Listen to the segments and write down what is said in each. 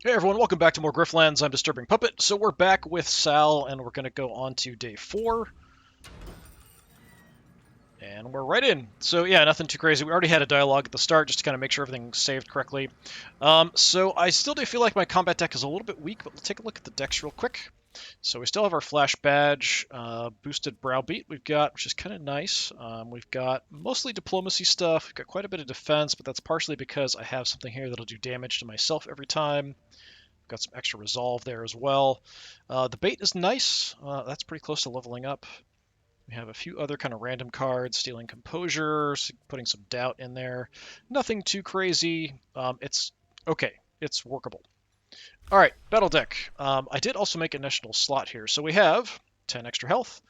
Hey everyone, welcome back to more Griftlands. I'm Disturbing Puppet. So we're back with Sal, and we're going to go on to day 4. And we're right in. So yeah, nothing too crazy. We already had a dialogue at the start just to kind of make sure everything's saved correctly. So I still do feel like my combat deck is a little bit weak, but we'll take a look at the decks real quick. So we still have our Flash Badge, boosted Browbeat we've got, which is kind of nice. We've got mostly diplomacy stuff. We've got quite a bit of defense, but that's partially because I have something here that'll do damage to myself every time. Got some extra resolve there as well. The bait is nice. That's pretty close to leveling up. We have a few other kind of random cards, stealing composure, putting some doubt in there. Nothing too crazy. It's okay. It's workable. All right, battle deck. I did also make an additional slot here. So we have 10 extra health.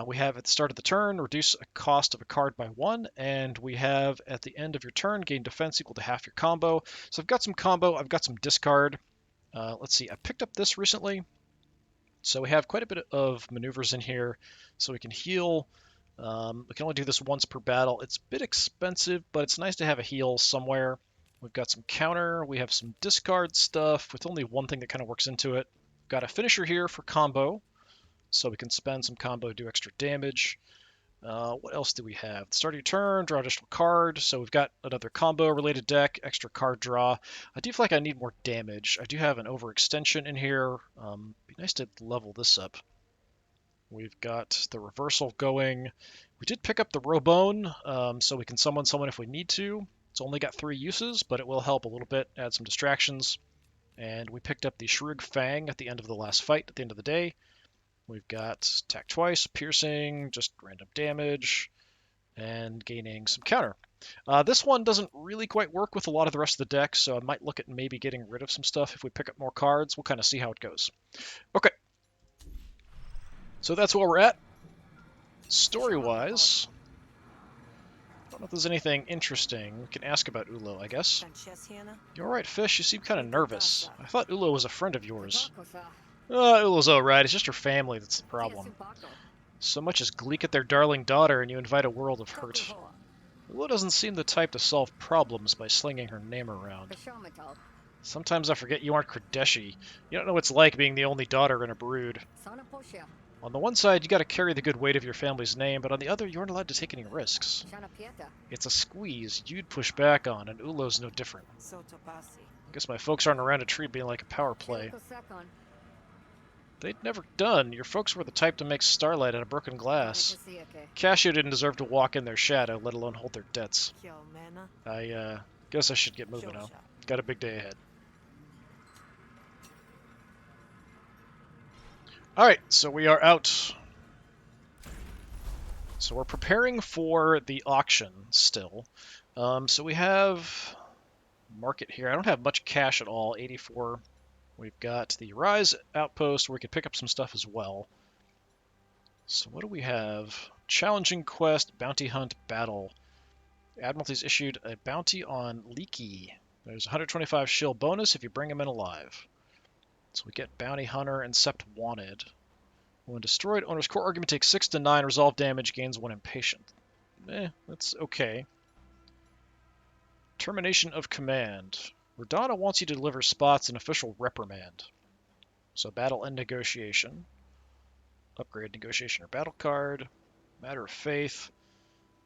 We have at the start of the turn, reduce a cost of a card by 1, and we have at the end of your turn, gain defense equal to half your combo. So I've got some combo, I've got some discard. Let's see, I picked up this recently. So we have quite a bit of maneuvers in here. So we can heal. We can only do this once per battle. It's a bit expensive, but it's nice to have a heal somewhere. We've got some counter. We have some discard stuff with only one thing that kind of works into it. We've got a finisher here for combo. So we can spend some combo to do extra damage. What else do we have? Start of your turn, draw additional card. So we've got another combo-related deck, extra card draw. I do feel like I need more damage. I do have an overextension in here. Be nice to level this up. We've got the reversal going. We did pick up the Robone, so we can summon someone if we need to. It's only got 3 uses, but it will help a little bit, add some distractions. And we picked up the Shrug Fang at the end of the last fight, at the end of the day. We've got attack twice, piercing, just random damage, and gaining some counter. This one doesn't really quite work with a lot of the rest of the deck, so I might look at maybe getting rid of some stuff if we pick up more cards. We'll kind of see how it goes. Okay. So that's where we're at. Story-wise, I don't know if there's anything interesting. We can ask about Ulo, I guess. You alright, Fish? You seem kind of nervous. I thought Ulo was a friend of yours. Ulo's alright. It's just her family that's the problem. So much as gleek at their darling daughter, and you invite a world of hurt. Ulo doesn't seem the type to solve problems by slinging her name around. Sometimes I forget you aren't Kradeshi. You don't know what it's like being the only daughter in a brood. On the one side, you gotta carry the good weight of your family's name, but on the other, you aren't allowed to take any risks. It's a squeeze you'd push back on, and Ulo's no different. I guess my folks aren't around to treat me like a power play. They'd never done. Your folks were the type to make starlight out of broken glass. Casio didn't deserve to walk in their shadow, let alone hold their debts. I guess I should get moving now. Got a big day ahead. Alright, so we are out. So we're preparing for the auction still. So we have market here. I don't have much cash at all, 84. We've got the Rise Outpost where we can pick up some stuff as well. So what do we have? Challenging Quest, Bounty Hunt, Battle. Admiralty's issued a bounty on Leaky. There's 125 shill bonus if you bring him in alive. So we get Bounty Hunter and Sept Wanted. When destroyed, owner's core argument takes 6 to 9 resolve damage, gains 1 impatient. That's okay. Termination of Command. Radana wants you to deliver Spots an official reprimand. So battle and negotiation. Upgrade negotiation or battle card. Matter of Faith.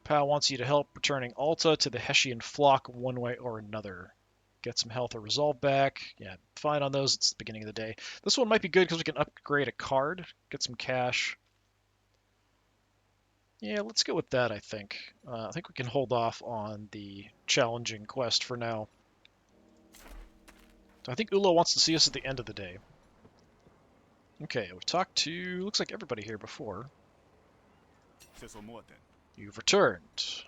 Pal wants you to help returning Alta to the Hessian flock one way or another. Get some health or resolve back. Yeah, fine on those. It's the beginning of the day. This one might be good because we can upgrade a card. Get some cash. Yeah, let's go with that, I think. I think we can hold off on the challenging quest for now. I think Ulo wants to see us at the end of the day. Okay, we've talked to, looks like everybody here before. You've returned.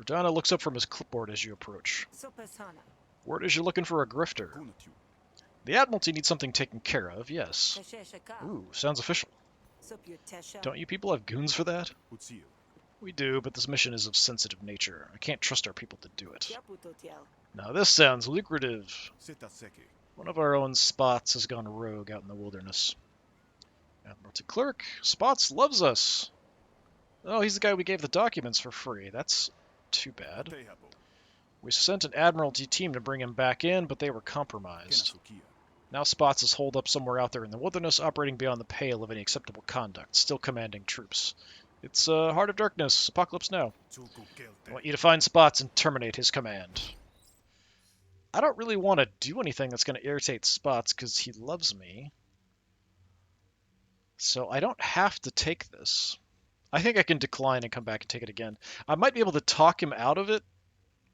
Radana looks up from his clipboard as you approach. Word is you're looking for a grifter. The Admiralty needs something taken care of, yes. Ooh, sounds official. Don't you people have goons for that? We do, but this mission is of sensitive nature. I can't trust our people to do it. Now this sounds lucrative. One of our own Spots has gone rogue out in the wilderness. Admiralty Clerk, Spots loves us. Oh, he's the guy we gave the documents for free. That's too bad. We sent an Admiralty team to bring him back in, but they were compromised. Now Spots is holed up somewhere out there in the wilderness, operating beyond the pale of any acceptable conduct, still commanding troops. It's Heart of Darkness, Apocalypse Now. I want you to find Spots and terminate his command. I don't really want to do anything that's going to irritate Spots, because he loves me. So I don't have to take this. I think I can decline and come back and take it again. I might be able to talk him out of it,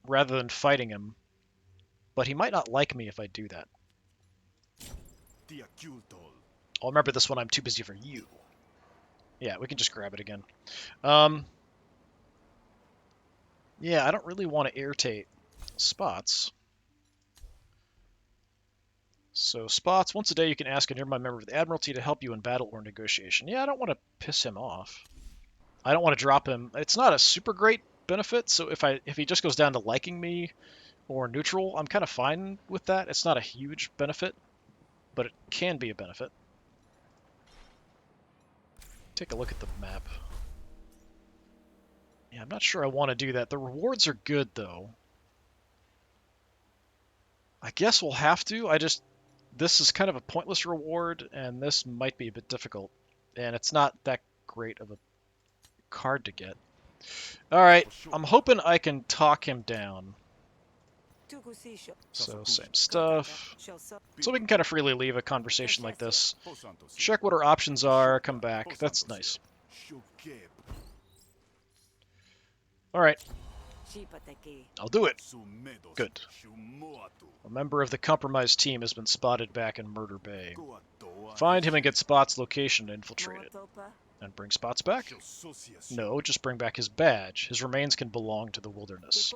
rather than fighting him. But he might not like me if I do that. I'll remember this one. I'm too busy for you. Yeah, we can just grab it again. Yeah, I don't really want to irritate Spots. So, Spots, once a day you can ask a nearby member of the Admiralty to help you in battle or negotiation. Yeah, I don't want to piss him off. I don't want to drop him. It's not a super great benefit, so if he just goes down to liking me or neutral, I'm kind of fine with that. It's not a huge benefit, but it can be a benefit. Take a look at the map. Yeah, I'm not sure I want to do that. The rewards are good, though. I guess we'll have to. This is kind of a pointless reward, and this might be a bit difficult. And it's not that great of a card to get. Alright, I'm hoping I can talk him down. So, same stuff. So we can kind of freely leave a conversation like this. Check what our options are, come back. That's nice. Alright. I'll do it. Good. A member of the compromised team has been spotted back in Murder Bay. Find him and get Spot's location and infiltrate it. And bring Spots back? No, just bring back his badge. His remains can belong to the wilderness.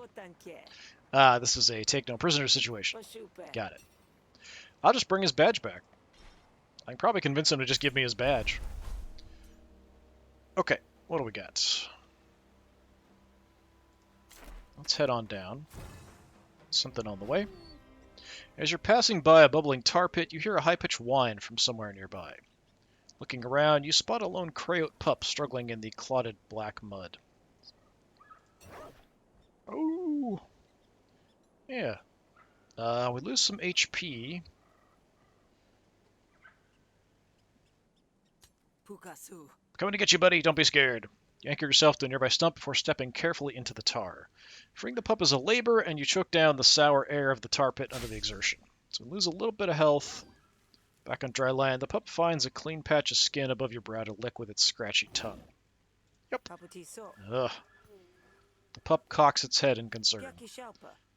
Ah, this is a take-no-prisoner situation. Got it. I'll just bring his badge back. I can probably convince him to just give me his badge. Okay, what do we got? Let's head on down. Something on the way. As you're passing by a bubbling tar pit, you hear a high-pitched whine from somewhere nearby. Looking around, you spot a lone coyote pup struggling in the clotted black mud. Oh! Yeah. We lose some HP. Coming to get you, buddy. Don't be scared. You anchor yourself to a nearby stump before stepping carefully into the tar. Freeing the pup is a labor, and you choke down the sour air of the tar pit under the exertion. So we lose a little bit of health. Back on dry land, the pup finds a clean patch of skin above your brow to lick with its scratchy tongue. Yep. Ugh. The pup cocks its head in concern.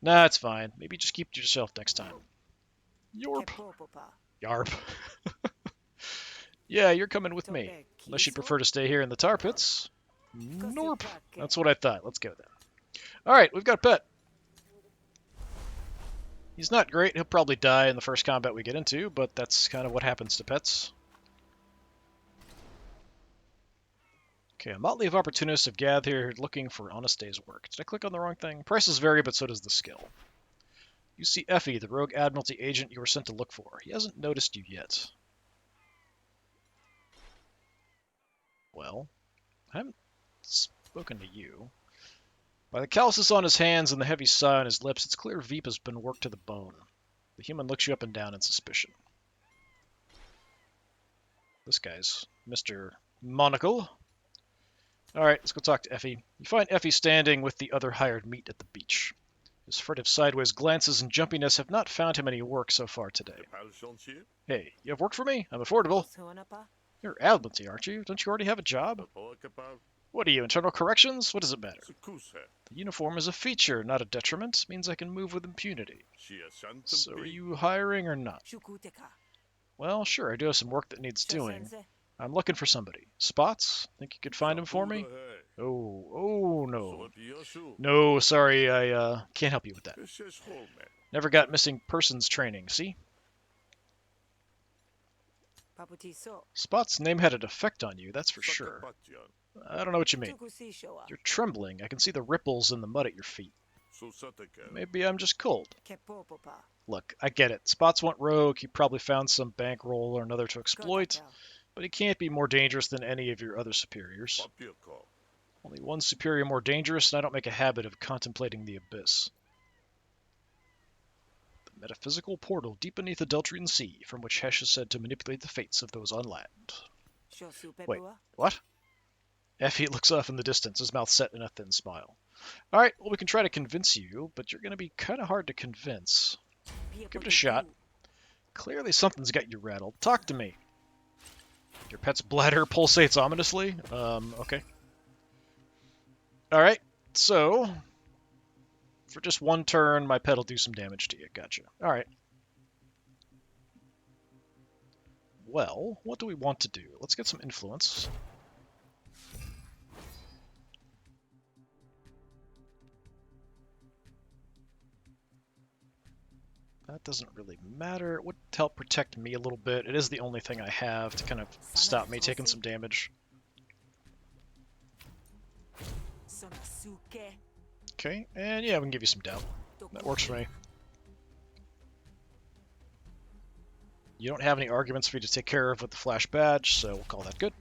Nah, it's fine. Maybe just keep it to yourself next time. Yorp. Yarp. Yeah, you're coming with me. Unless you'd prefer to stay here in the tar pits. Norp. That's what I thought. Let's go then. Alright, we've got a pet. He's not great. He'll probably die in the first combat we get into, but that's kind of what happens to pets. Okay, a motley of opportunists have gathered here looking for an honest day's work. Did I click on the wrong thing? Prices vary, but so does the skill. You see Effie, the rogue Admiralty agent you were sent to look for. He hasn't noticed you yet. Well, I haven't spoken to you. By the calluses on his hands and the heavy sigh on his lips, it's clear Veep has been worked to the bone. The human looks you up and down in suspicion. This guy's Mr. Monocle. Alright, let's go talk to Effie. You find Effie standing with the other hired meat at the beach. His furtive sideways glances and jumpiness have not found him any work so far today. Hey, you have work for me? I'm affordable. You're Admiralty, aren't you? Don't you already have a job? What are you, internal corrections? What does it matter? The uniform is a feature, not a detriment. It means I can move with impunity. So are you hiring or not? Well, sure, I do have some work that needs doing. I'm looking for somebody. Spots? Think you could find him for me? Oh, no. No, sorry, I can't help you with that. Never got missing persons training, see? Spot's name had an effect on you, that's for sure. I don't know what you mean. You're trembling. I can see the ripples in the mud at your feet. Maybe I'm just cold. Look, I get it. Spots went rogue. He probably found some bankroll or another to exploit, but he can't be more dangerous than any of your other superiors. Only one superior more dangerous, and I don't make a habit of contemplating the abyss. metaphysical portal deep beneath the Deltrian Sea, from which Hesh is said to manipulate the fates of those on land. Wait, what? Effie looks off in the distance, his mouth set in a thin smile. Alright, well we can try to convince you, but you're going to be kind of hard to convince. Give it a shot. Clearly something's got you rattled. Talk to me. Your pet's bladder pulsates ominously? Okay. Alright, so... for just one turn, my pet will do some damage to you. Gotcha. Alright. Well, what do we want to do? Let's get some influence. That doesn't really matter. It would help protect me a little bit. It is the only thing I have to kind of stop me taking some damage. Okay, and yeah, we can give you some doubt. That works for me. You don't have any arguments for me to take care of with the flash badge, so we'll call that good.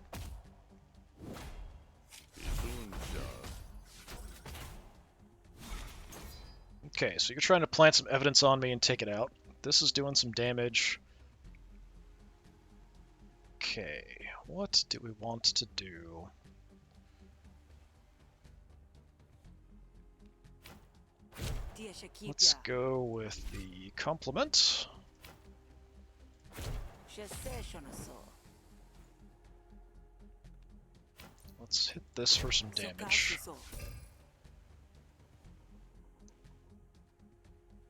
Okay, so you're trying to plant some evidence on me and take it out. This is doing some damage. Okay, what do we want to do? Let's go with the compliment. Let's hit this for some damage.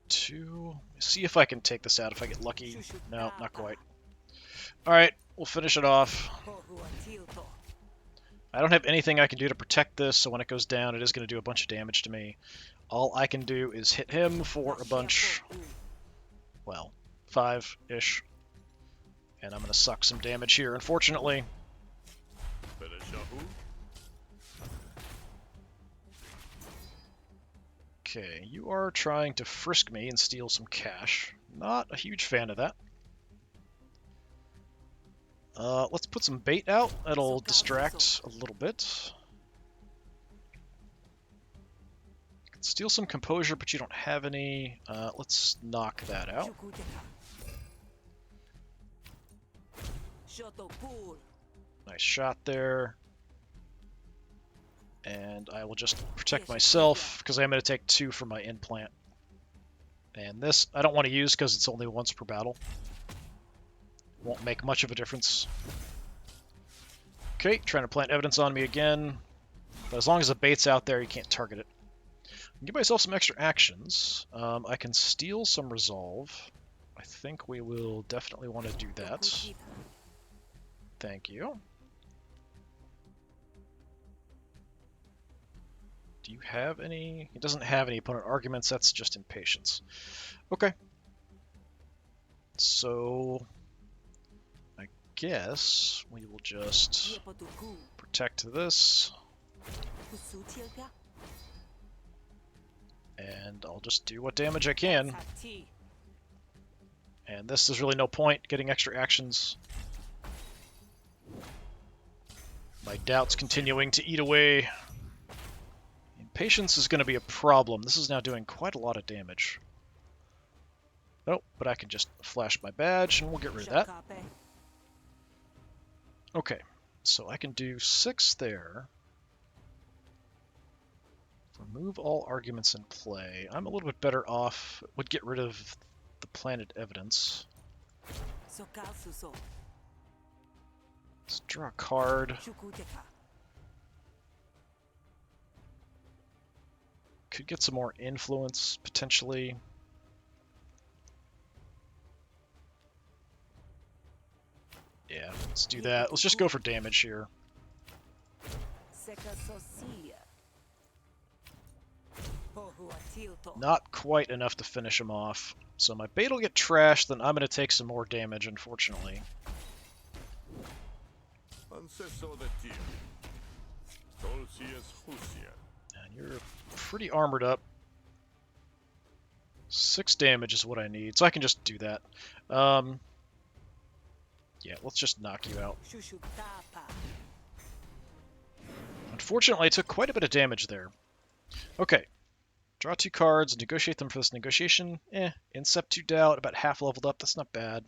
2. See if I can take this out if I get lucky. No, not quite. Alright, we'll finish it off. I don't have anything I can do to protect this, so when it goes down, it is going to do a bunch of damage to me. All I can do is hit him for a bunch. Well, 5-ish. And I'm going to suck some damage here, unfortunately. Okay, you are trying to frisk me and steal some cash. Not a huge fan of that. Let's put some bait out. That'll distract a little bit. Steal some composure, but you don't have any. Let's knock that out. Nice shot there. And I will just protect myself, because I'm going to take 2 from my implant. And this, I don't want to use because it's only once per battle. Won't make much of a difference. Okay, trying to plant evidence on me again. But as long as the bait's out there, you can't target it. Give myself some extra actions. I can steal some resolve. I think we will definitely want to do that. Thank you. Do you have any? He doesn't have any opponent arguments. That's just impatience. Okay. So I guess we will just protect this. And I'll just do what damage I can. And this is really no point getting extra actions. My doubt's continuing to eat away. Impatience is going to be a problem. This is now doing quite a lot of damage. Oh, but I can just flash my badge and we'll get rid of that. Okay, so I can do 6 there. Remove all arguments in play. I'm a little bit better off. Would get rid of the planted evidence. Let's draw a card. Could get some more influence, potentially. Yeah, let's do that. Let's just go for damage here. Not quite enough to finish him off. So my bait will get trashed, then I'm going to take some more damage, unfortunately. And you're pretty armored up. 6 damage is what I need, so I can just do that. Yeah, let's just knock you out. Unfortunately, I took quite a bit of damage there. Okay. Draw 2 cards, negotiate them for this negotiation. Incept 2 doubt, about half leveled up. That's not bad.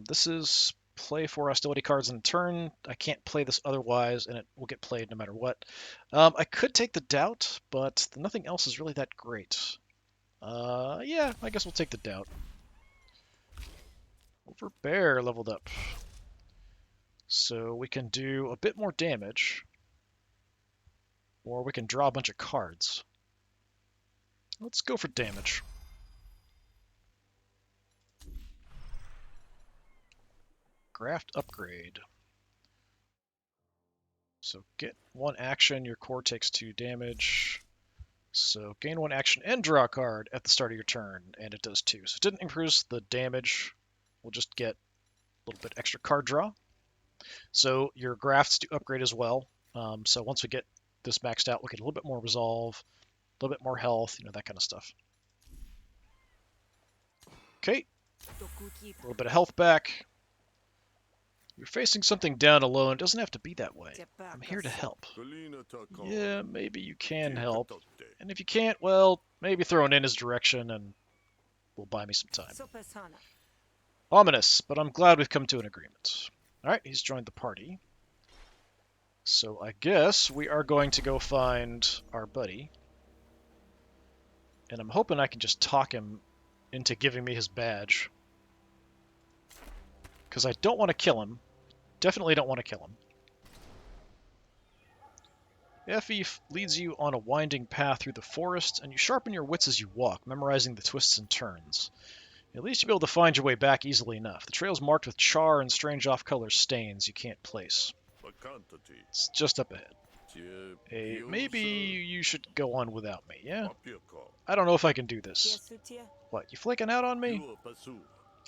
This is play 4 hostility cards in a turn. I can't play this otherwise, and it will get played no matter what. I could take the doubt, but nothing else is really that great. Yeah, I guess we'll take the doubt. Overbear leveled up. So we can do a bit more damage, or we can draw a bunch of cards. Let's go for damage. Graft upgrade. So get 1 action, your core takes 2 damage. So gain 1 action and draw a card at the start of your turn, and it does 2. So it didn't increase the damage. We'll just get a little bit extra card draw. So your grafts do upgrade as well. So once we get this maxed out, we'll get a little bit more resolve, a little bit more health, that kind of stuff. Okay, a little bit of health back. You're facing something down alone. It doesn't have to be that way. I'm here to help. Yeah, maybe you can help. And if you can't, well, maybe throw it in his direction and will buy me some time. Ominous, but I'm glad we've come to an agreement. Alright, he's joined the party. So I guess we are going to go find our buddy. And I'm hoping I can just talk him into giving me his badge. Because I don't want to kill him. Definitely don't want to kill him. Effie leads you on a winding path through the forest, and you sharpen your wits as you walk, memorizing the twists and turns. At least you'll be able to find your way back easily enough. The trail's marked with char and strange off-color stains you can't place. It's just up ahead. Hey, maybe you should go on without me, yeah? I don't know if I can do this. What, you flaking out on me?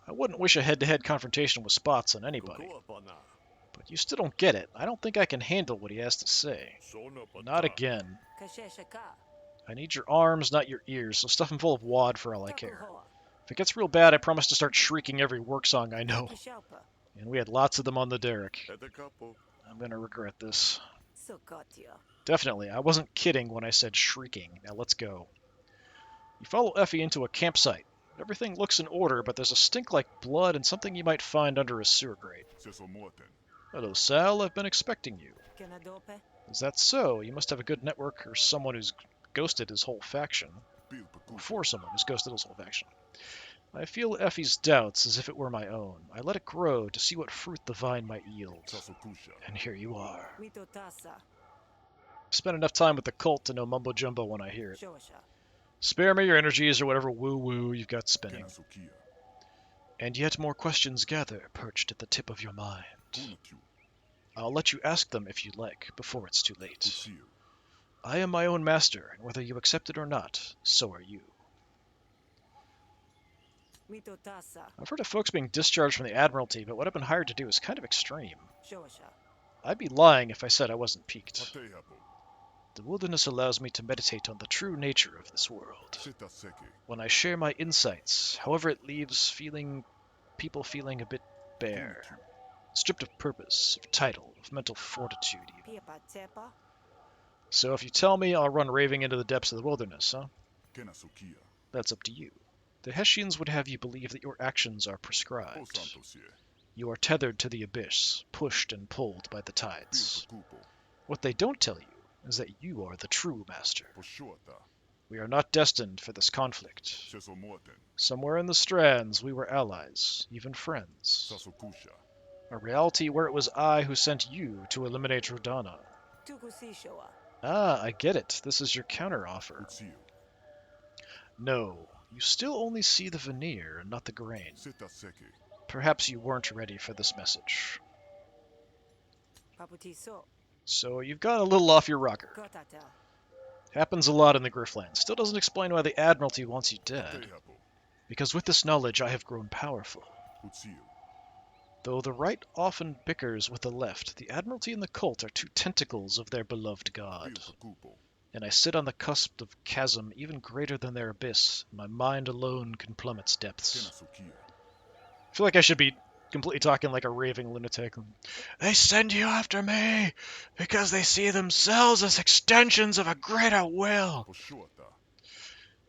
I wouldn't wish a head-to-head confrontation with Spots on anybody. But you still don't get it. I don't think I can handle what he has to say. Not again. I need your arms, not your ears, so stuff him full of wad for all I care. If it gets real bad, I promise to start shrieking every work song I know. And we had lots of them on the derrick. I'm gonna regret this. Definitely, I wasn't kidding when I said shrieking. Now let's go. You follow Effie into a campsite. Everything looks in order, but there's a stink like blood and something you might find under a sewer grate. Hello, Sal. I've been expecting you. Is that so? You must have a good network or someone who's ghosted his whole faction. For someone who's ghosted his whole faction. I feel Effie's doubts as if it were my own. I let it grow to see what fruit the vine might yield. And here you are. I've spent enough time with the cult to know mumbo-jumbo when I hear it. Spare me your energies or whatever woo-woo you've got spinning. And yet more questions gather, perched at the tip of your mind. I'll let you ask them if you like, before it's too late. I am my own master, and whether you accept it or not, so are you. I've heard of folks being discharged from the Admiralty, but what I've been hired to do is kind of extreme. I'd be lying if I said I wasn't piqued. The wilderness allows me to meditate on the true nature of this world. When I share my insights, however it leaves people feeling a bit bare. Stripped of purpose, of title, of mental fortitude even. So if you tell me, I'll run raving into the depths of the wilderness, huh? That's up to you. The Hessians would have you believe that your actions are prescribed. You are tethered to the abyss, pushed and pulled by the tides. What they don't tell you is that you are the true master. We are not destined for this conflict. Somewhere in the strands we were allies, even friends. A reality where it was I who sent you to eliminate Rodana. Ah, I get it. This is your counter-offer. No, you still only see the veneer and not the grain. Perhaps you weren't ready for this message. So you've gone a little off your rocker. Happens a lot in the Griftlands. Still doesn't explain why the Admiralty wants you dead. Because with this knowledge I have grown powerful. Though the right often bickers with the left, the Admiralty and the cult are two tentacles of their beloved god. And I sit on the cusp of chasm even greater than their abyss. My mind alone can plumb its depths. I feel like I should be completely talking like a raving lunatic. They send you after me because they see themselves as extensions of a greater will.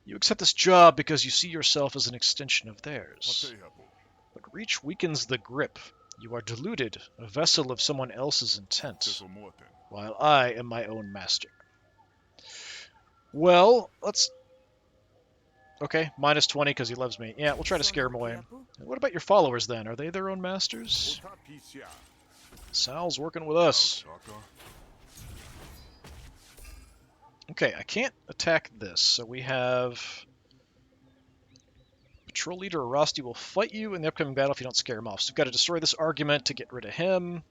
You accept this job because you see yourself as an extension of theirs. But reach weakens the grip. You are deluded, a vessel of someone else's intent, while I am my own master. Well, let's... Okay, minus 20 because he loves me. Yeah, we'll try to scare him away. What about your followers, then? Are they their own masters? Sal's working with us. Okay, I can't attack this, so we have... Patrol Leader Rosti will fight you in the upcoming battle if you don't scare him off. So we've got to destroy this argument to get rid of him.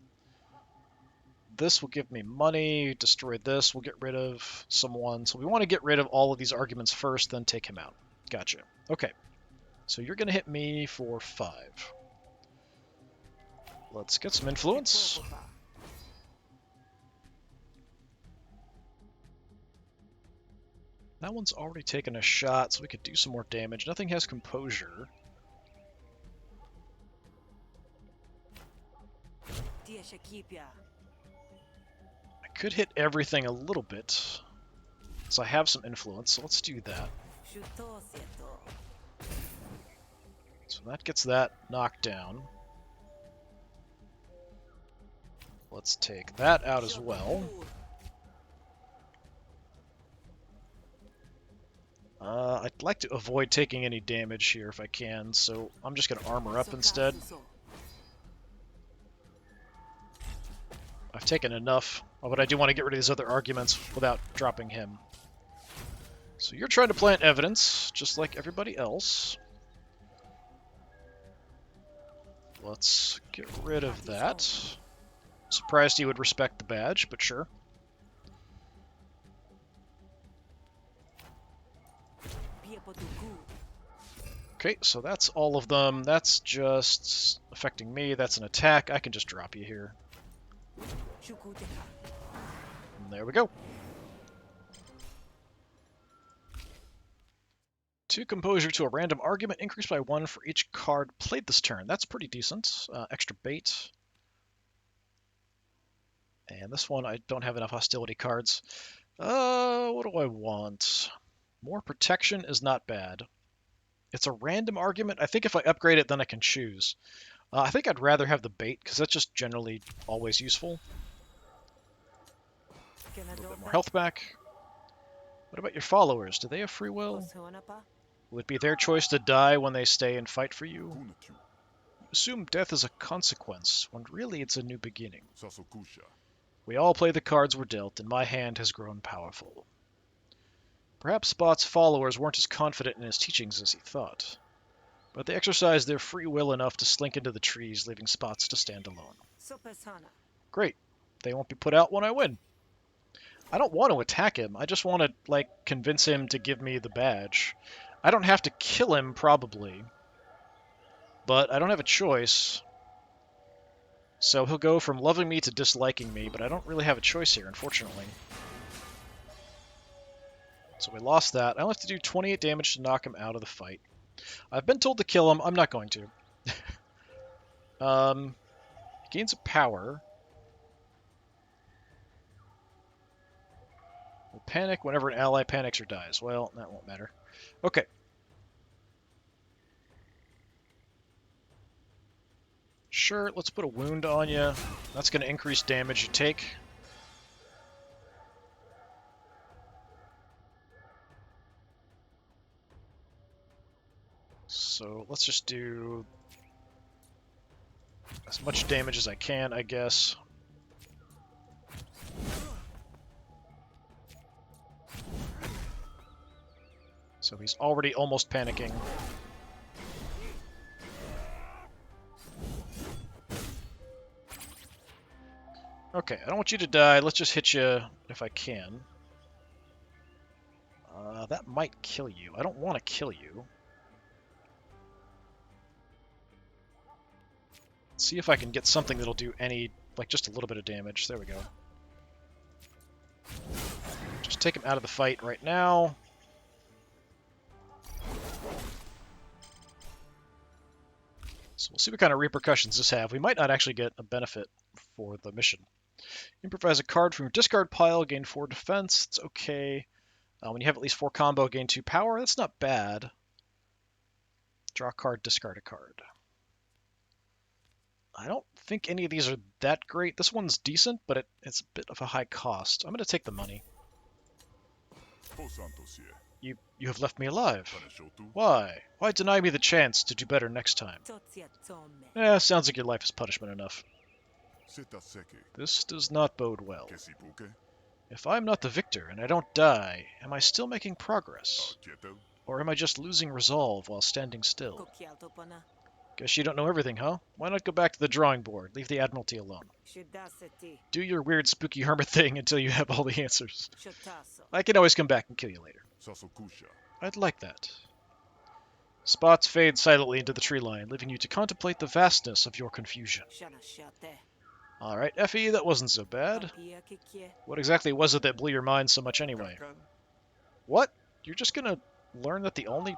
This will give me money. Destroy this. We'll get rid of someone. So we want to get rid of all of these arguments first, then take him out. Gotcha. Okay. So you're going to hit me for 5. Let's get some influence. That one's already taken a shot, so we could do some more damage. Nothing has composure. I could hit everything a little bit, so I have some influence, so let's do that. So that gets that knocked down. Let's take that out as well. I'd like to avoid taking any damage here if I can, so I'm just going to armor up instead. I've taken enough, but I do want to get rid of these other arguments without dropping him. So you're trying to plant evidence, just like everybody else. Let's get rid of that. Surprised he would respect the badge, but sure. Okay, so that's all of them. That's just affecting me. That's an attack. I can just drop you here. And there we go. 2 composure to a random argument, increased by 1 for each card played this turn. That's pretty decent. Extra bait. And this one, I don't have enough hostility cards. What do I want? More protection is not bad. It's a random argument. I think if I upgrade it, then I can choose. I think I'd rather have the bait, because that's just generally always useful. A little bit more health back. What about your followers? Do they have free will? Will it be their choice to die when they stay and fight for you? You assume death is a consequence, when really it's a new beginning. We all play the cards we're dealt, and my hand has grown powerful. Perhaps Spot's followers weren't as confident in his teachings as he thought, but they exercised their free will enough to slink into the trees, leaving Spots to stand alone. Great. They won't be put out when I win. I don't want to attack him. I just want to, like, convince him to give me the badge. I don't have to kill him, probably, but I don't have a choice. So he'll go from loving me to disliking me, but I don't really have a choice here, unfortunately. So we lost that. I only have to do 28 damage to knock him out of the fight. I've been told to kill him. I'm not going to. He gains a power. Will panic whenever an ally panics or dies. Well, that won't matter. Okay. Sure, let's put a wound on you. That's going to increase damage you take. So let's just do as much damage as I can, I guess. So he's already almost panicking. Okay, I don't want you to die. Let's just hit you if I can. That might kill you. I don't want to kill you. Let's see if I can get something that'll do any, like, just a little bit of damage. There we go. Just take him out of the fight right now. So we'll see what kind of repercussions this have. We might not actually get a benefit for the mission. Improvise a card from your discard pile, gain 4 defense. It's okay. When you have at least 4 combo, gain 2 power. That's not bad. Draw a card, discard a card. I don't think any of these are that great. This one's decent, but it's a bit of a high cost. I'm going to take the money. You have left me alive. Why? Why deny me the chance to do better next time? Sounds like your life is punishment enough. This does not bode well. If I'm not the victor and I don't die, am I still making progress? Or am I just losing resolve while standing still? Guess you don't know everything, huh? Why not go back to the drawing board? Leave the Admiralty alone. Do your weird spooky hermit thing until you have all the answers. I can always come back and kill you later. I'd like that. Spots fade silently into the tree line, leaving you to contemplate the vastness of your confusion. Alright, Effie, that wasn't so bad. What exactly was it that blew your mind so much anyway? What? You're just gonna learn that the only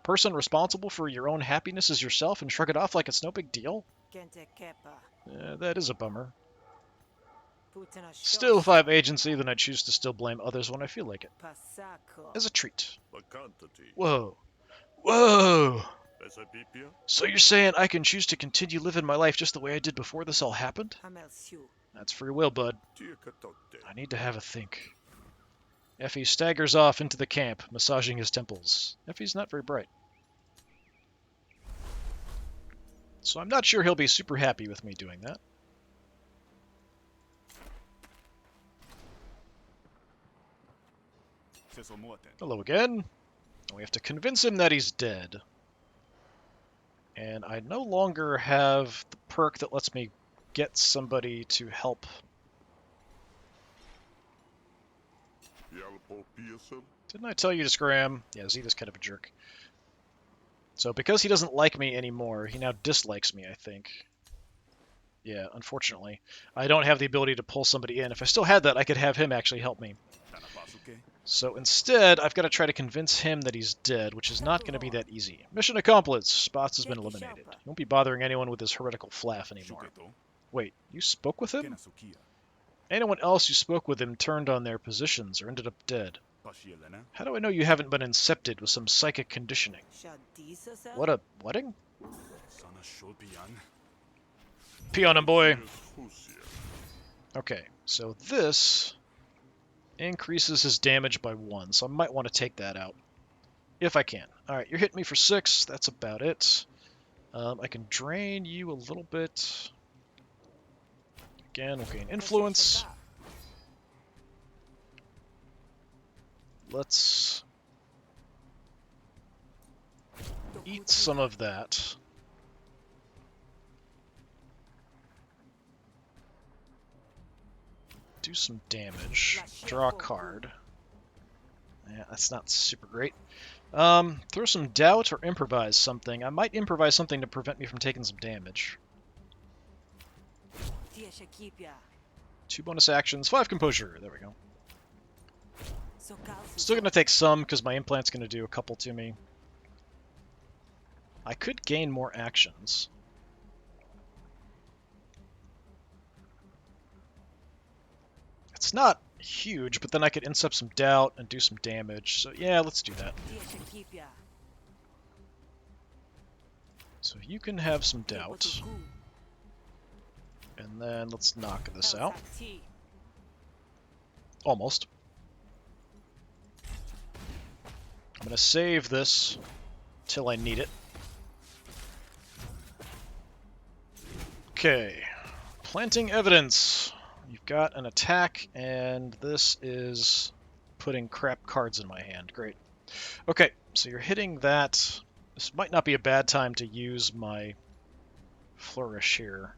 person responsible for your own happiness is yourself and shrug it off like it's no big deal? That is a bummer. Still, if I have agency, then I choose to still blame others when I feel like it. As a treat. Whoa. Whoa! So you're saying I can choose to continue living my life just the way I did before this all happened? That's free will, bud. I need to have a think. Effie staggers off into the camp, massaging his temples. Effie's not very bright. So I'm not sure he'll be super happy with me doing that. Hello again. We have to convince him that he's dead. And I no longer have the perk that lets me get somebody to help. Didn't I tell you to scram? Yeah, Zeta's kind of a jerk. So because he doesn't like me anymore, he now dislikes me, I think. Yeah, unfortunately. I don't have the ability to pull somebody in. If I still had that, I could have him actually help me. So instead, I've got to try to convince him that he's dead, which is not going to be that easy. Mission accomplished. Spots has been eliminated. He won't be bothering anyone with his heretical flaff anymore. Wait, you spoke with him? Anyone else who spoke with him turned on their positions or ended up dead. How do I know you haven't been incepted with some psychic conditioning? What, a wedding? Peon and boy. Okay, so this increases his damage by 1, so I might want to take that out. If I can. Alright, you're hitting me for 6, that's about it. I can drain you a little bit. Again, we'll gain influence. Let's eat some of that. Do some damage. Draw a card. Yeah, that's not super great. Throw some doubt or improvise something. I might improvise something to prevent me from taking some damage. 2 bonus actions, 5 composure. There we go. Still going to take some because my implant's going to do a couple to me. I could gain more actions. It's not huge, but then I could incept some doubt and do some damage. So yeah, let's do that. So you can have some doubt. And then let's knock this out. Almost. I'm going to save this till I need it. Okay. Planting evidence. You've got an attack, and this is putting crap cards in my hand. Great. Okay, so you're hitting that. This might not be a bad time to use my flourish here.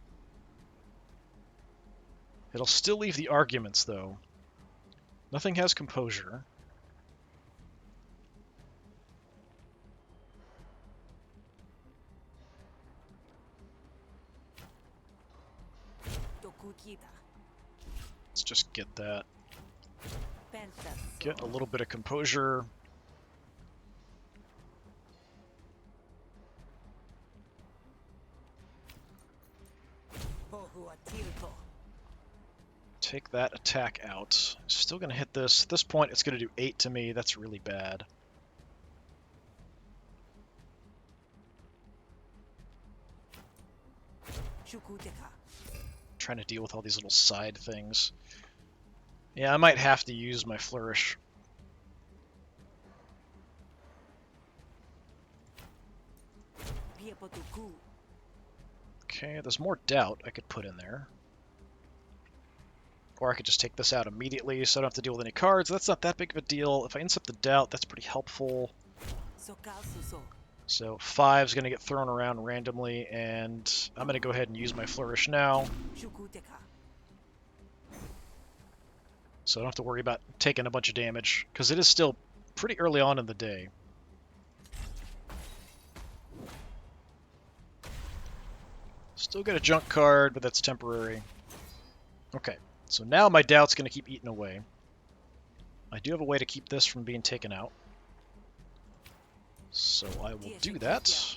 It'll still leave the arguments, though. Nothing has composure. Let's just get that. Get a little bit of composure. take that attack out. Still going to hit this. At this point, it's going to do 8 to me. That's really bad. Trying to deal with all these little side things. Yeah, I might have to use my flourish. Okay, there's more doubt I could put in there. Or I could just take this out immediately so I don't have to deal with any cards. That's not that big of a deal. If I intercept the doubt, that's pretty helpful. So 5 is going to get thrown around randomly, and I'm going to go ahead and use my flourish now. So I don't have to worry about taking a bunch of damage, because it is still pretty early on in the day. Still get a junk card, but that's temporary. Okay, so now my doubt's going to keep eating away. I do have a way to keep this from being taken out. So I will do that.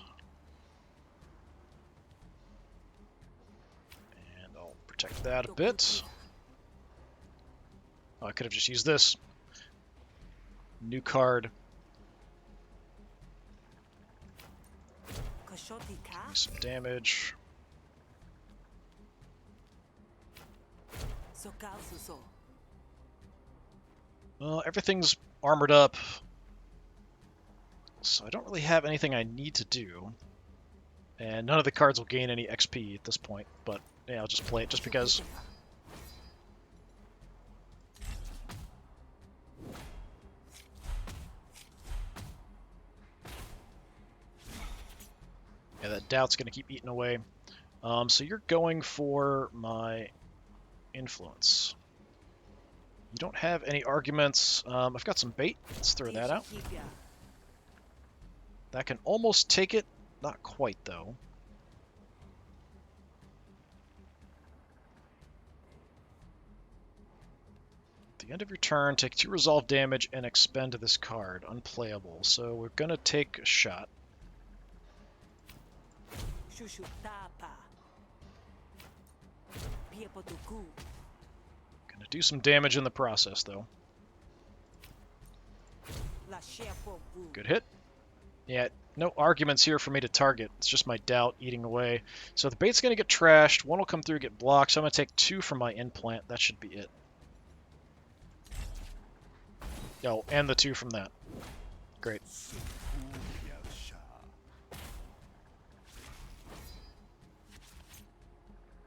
And I'll protect that a bit. Oh, I could have just used this. New card. Give me some damage. Well, everything's armored up, so I don't really have anything I need to do. And none of the cards will gain any XP at this point, but yeah, I'll just play it just because. Yeah, that doubt's going to keep eating away. So you're going for my influence. You don't have any arguments. I've got some bait. Let's throw that out. That can almost take it. Not quite, though. At the end of your turn, take 2 resolve damage and expend this card. Unplayable. So we're going to take a shot. Gonna do some damage in the process, though. Good hit. Yeah, no arguments here for me to target. It's just my doubt eating away. So the bait's gonna get trashed. 1 will come through, get blocked. So I'm gonna take 2 from my implant. That should be it. Oh, and the 2 from that. Great.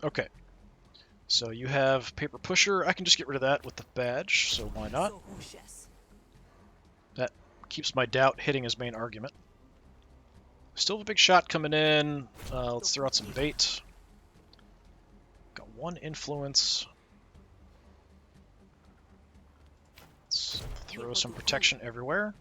Okay. So you have Paper Pusher. I can just get rid of that with the badge, so why not? That keeps my doubt hitting his main argument. Still have a big shot coming in. Let's throw out some bait. Got 1 influence. Let's throw some protection everywhere.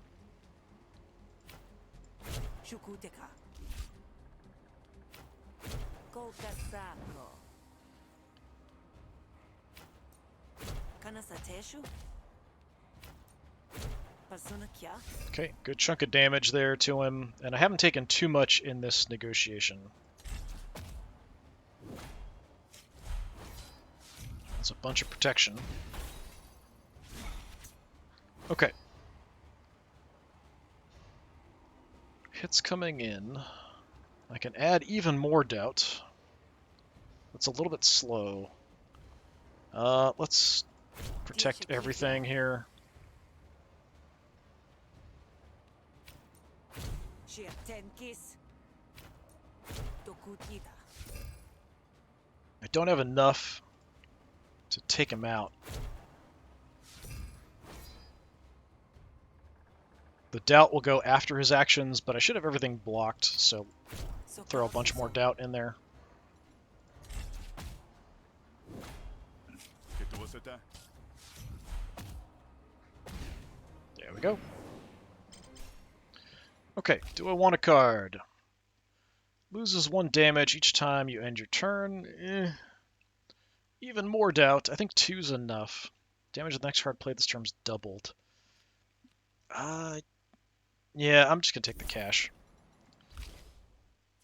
Okay, good chunk of damage there to him, and I haven't taken too much in this negotiation. That's a bunch of protection. Okay. Hits coming in. I can add even more doubt. That's a little bit slow. Let's protect everything here. I don't have enough to take him out. The doubt will go after his actions, but I should have everything blocked, so throw a bunch more doubt in there. There we go. Okay, do I want a card? Loses 1 damage each time you end your turn. Even more doubt. I think 2's enough. Damage of the next card played this turn is doubled. Yeah, I'm just going to take the cash.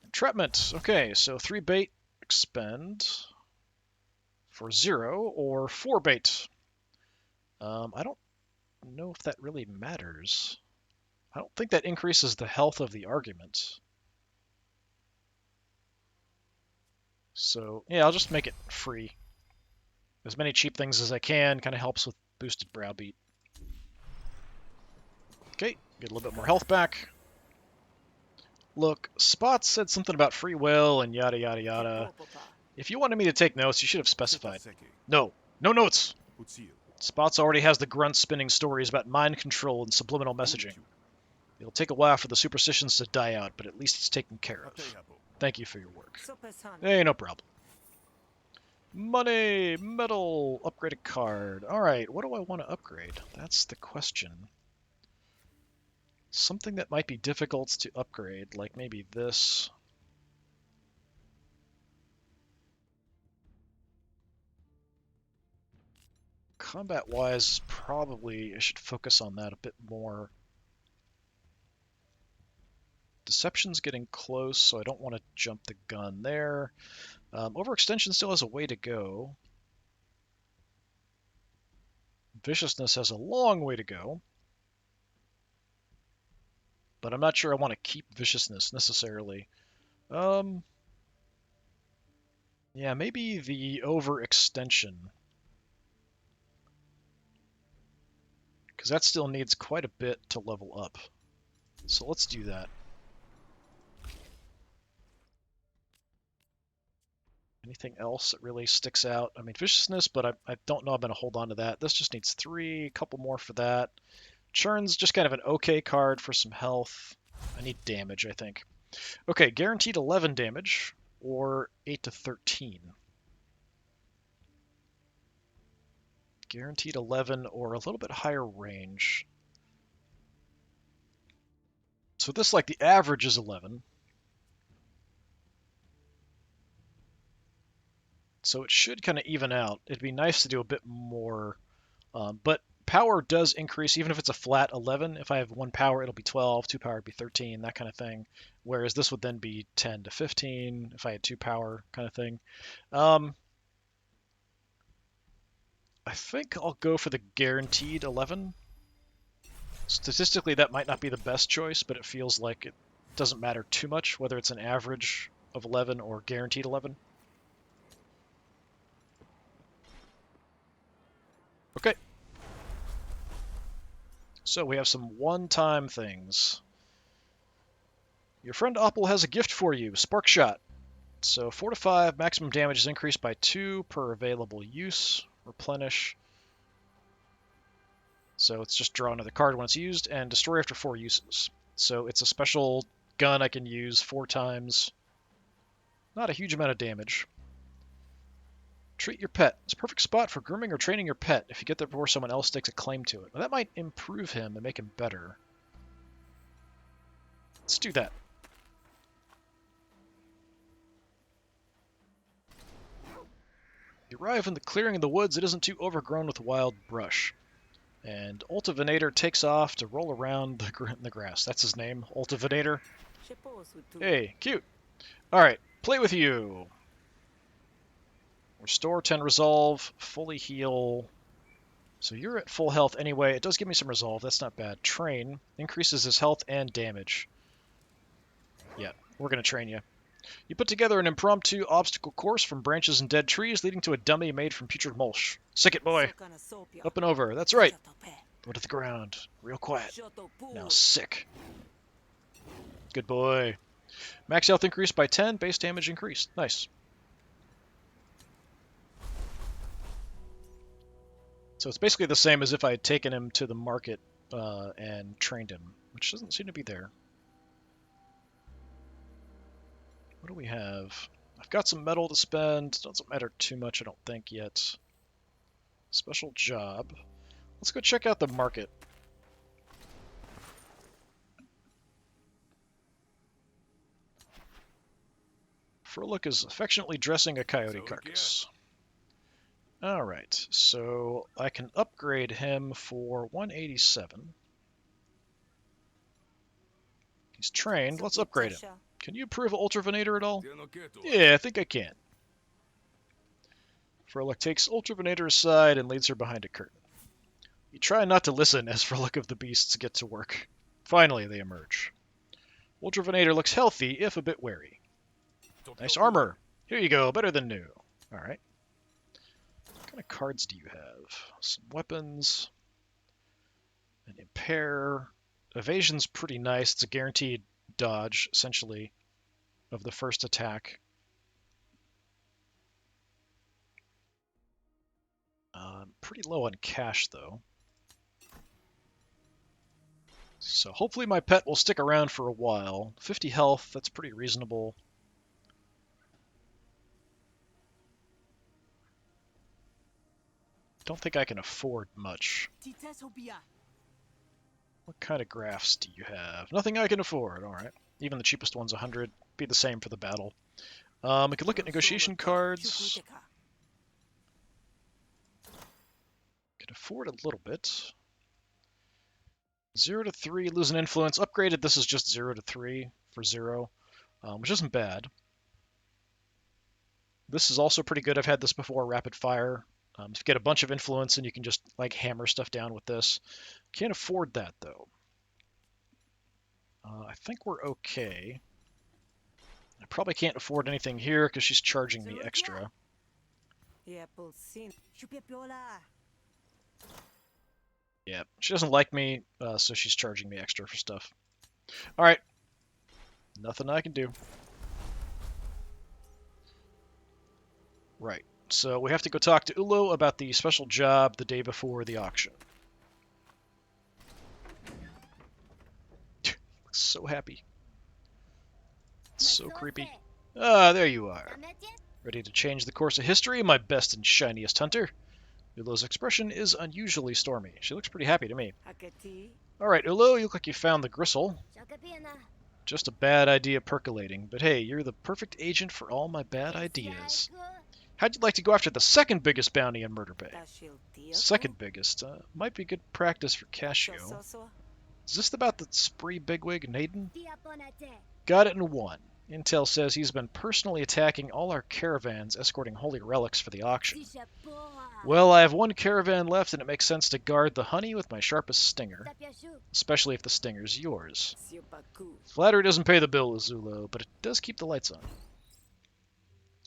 Entrapment. Okay, so 3 bait, expend. for 0 or 4 bait. I don't know if that really matters. I don't think that increases the health of the argument. So, yeah, I'll just make it free. As many cheap things as I can, kind of helps with boosted browbeat. Okay, get a little bit more health back. Look, Spot said something about free will and yada yada yada. If you wanted me to take notes, you should have specified. No, no notes! Spots already has the grunt spinning stories about mind control and subliminal messaging. It'll take a while for the superstitions to die out, but at least it's taken care of. Thank you for your work. Hey, no problem. Money, metal, upgraded card. Alright, what do I want to upgrade? That's the question. Something that might be difficult to upgrade, like maybe this. Combat-wise, probably I should focus on that a bit more. Deception's getting close, so I don't want to jump the gun there. Overextension still has a way to go. Viciousness has a long way to go. But I'm not sure I want to keep Viciousness necessarily. Yeah, maybe the overextension. Because that still needs quite a bit to level up. So let's do that. Anything else that really sticks out? I mean, Viciousness, but I don't know I'm going to hold on to that. This just needs 3, a couple more for that. Churn's just kind of an okay card for some health. I need damage, I think. Okay, guaranteed 11 damage, or 8 to 13. Guaranteed 11 or a little bit higher range. So this, like, the average is 11. So it should kind of even out. It'd be nice to do a bit more, but power does increase even if it's a flat 11. If I have 1 power, it'll be 12, 2 power would be 13, that kind of thing. Whereas this would then be 10 to 15 if I had 2 power kind of thing. I think I'll go for the guaranteed 11. Statistically, that might not be the best choice, but it feels like it doesn't matter too much whether it's an average of 11 or guaranteed 11. Okay. So we have some one-time things. Your friend Opal has a gift for you, Spark Shot. So 4 to 5, maximum damage is increased by 2 per available use. Replenish. So it's just draw another card when it's used, and destroy after 4 uses. So it's a special gun I can use 4 times. Not a huge amount of damage. Treat your pet. It's a perfect spot for grooming or training your pet if you get there before someone else stakes a claim to it. Well, that might improve him and make him better. Let's do that. You arrive in the clearing in the woods. It isn't too overgrown with wild brush. And Ultivinator takes off to roll around the grass. That's his name, Ultivinator. Hey, cute. Alright, play with you. Restore 10 resolve, fully heal. So you're at full health anyway. It does give me some resolve. That's not bad. Train increases his health and damage. Yeah, we're going to train you. You put together an impromptu obstacle course from branches and dead trees leading to a dummy made from putrid mulch. Sick it, boy. Up and over. That's right. Go to the ground. Real quiet. Now sick. Good boy. Max health increased by 10. Base damage increased. Nice. So it's basically the same as if I had taken him to the market and trained him, which doesn't seem to be there. What do we have? I've got some metal to spend. Doesn't matter too much, I don't think, yet. Special job. Let's go check out the market. Furlook is affectionately dressing a coyote carcass. Alright, so I can upgrade him for 187. He's trained. Let's upgrade him. Can you improve Ultravinator at all? Yeah, I think I can. Froelich takes Ultravenator aside and leads her behind a curtain. You try not to listen as Froelich of the Beasts get to work. Finally, they emerge. Ultravenator looks healthy, if a bit wary. Nice armor. Here you go, better than new. Alright. What kind of cards do you have? Some weapons. An impair. Evasion's pretty nice. It's a guaranteed dodge, essentially, of the first attack. Pretty low on cash, though. So hopefully my pet will stick around for a while. 50 health, that's pretty reasonable. Don't think I can afford much. What kind of graphs do you have? Nothing I can afford, alright. Even the cheapest one's 100. Be the same for the battle. We could look at negotiation cards. Could afford a little bit. 0 to 3, lose an influence. Upgraded, this is just 0 to 3 for 0, which isn't bad. This is also pretty good. I've had this before, rapid fire. If you get a bunch of influence and you can just like hammer stuff down with this. Can't afford that though. I think we're okay. I probably can't afford anything here because she's charging me extra. Yeah, she doesn't like me, so she's charging me extra for stuff. Alright. Nothing I can do. Right. So we have to go talk to Ulo about the special job the day before the auction. Looks so happy. So creepy. Ah, there you are. Ready to change the course of history, my best and shiniest hunter? Ulo's expression is unusually stormy. She looks pretty happy to me. Alright, Ulo, you look like you found the gristle. Just a bad idea percolating, but hey, you're the perfect agent for all my bad ideas. How'd you like to go after the second biggest bounty in Murder Bay? Second biggest? Might be good practice for Cascio. Is this about the spree bigwig, Nadan? Got it in one. Intel says he's been personally attacking all our caravans, escorting holy relics for the auction. Well, I have one caravan left, and it makes sense to guard the honey with my sharpest stinger. Especially if the stinger's yours. Flattery doesn't pay the bill, Ulo, but it does keep the lights on.